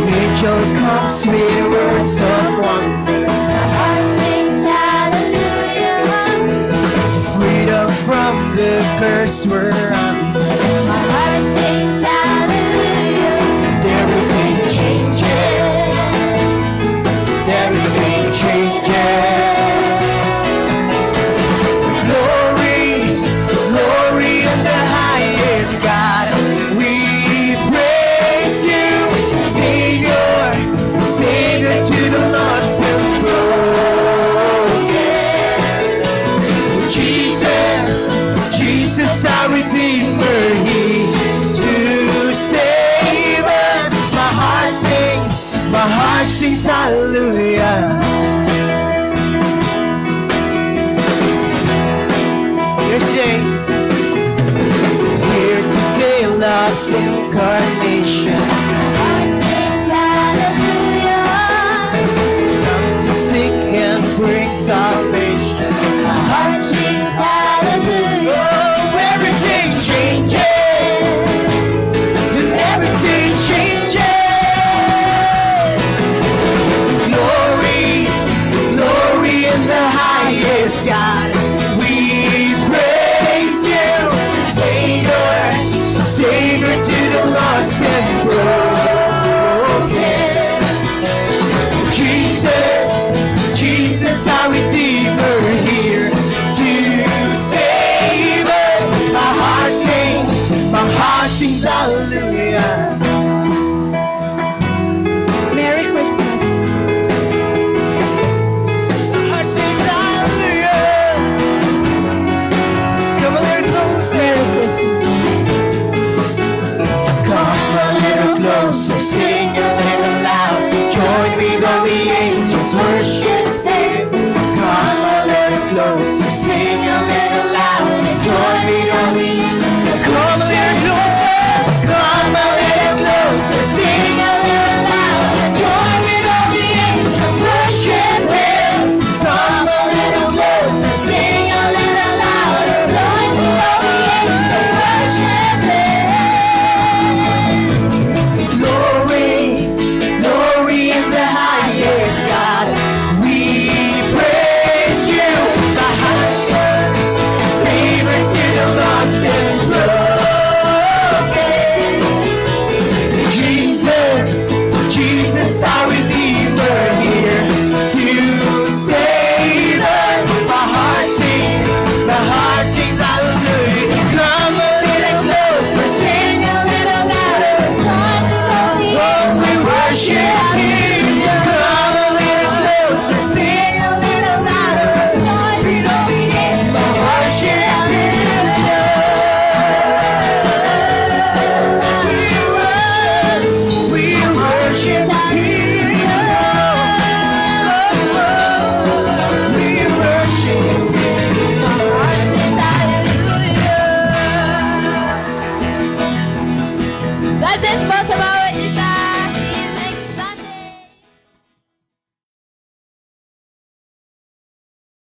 Angel comes with words of wonder. My heart sings hallelujah. Freedom from the curse we're under. My heart sings hallelujah. Everything changes. Everything changes. Glory, glory in the highest, God. We praise you, Savior, Savior to the lost and broken. Jesus, Jesus our Redeemer, He to save us. My heart sings hallelujah. Here today, here today, love's incarnation. My heart sings hallelujah. Come to seek and bring salvation. My heart sings hallelujah. Oh, everything changes, and everything changes. Glory, glory in the highest, God. We praise you, Savior, Savior to the lost and broken. Jesus, Jesus our Redeemer, here to save us. My heart sings hallelujah. Merry Christmas. My heart sings hallelujah. Come a little closer. Merry Christmas. Come a little closer, sing a little loud. Join with all the angels, worship Him. Come a little closer, sing a little loud. Join with all the angels, come a little closer. Come a little closer, sing a little loud. Join with all the angels, worship Him. Come a little closer, sing a little louder. Join with all the angels, worship Him. Glory, glory in the highest, God. We praise you, the highest Savior to the lost and broken. Jesus, Jesus our Redeemer, here to save us. My heart sings hallelujah. Come a little closer, sing a little louder. Oh, we worship you. Come a little closer, sing a little louder. We don't begin to worship you. We worship you. We worship God bless both of our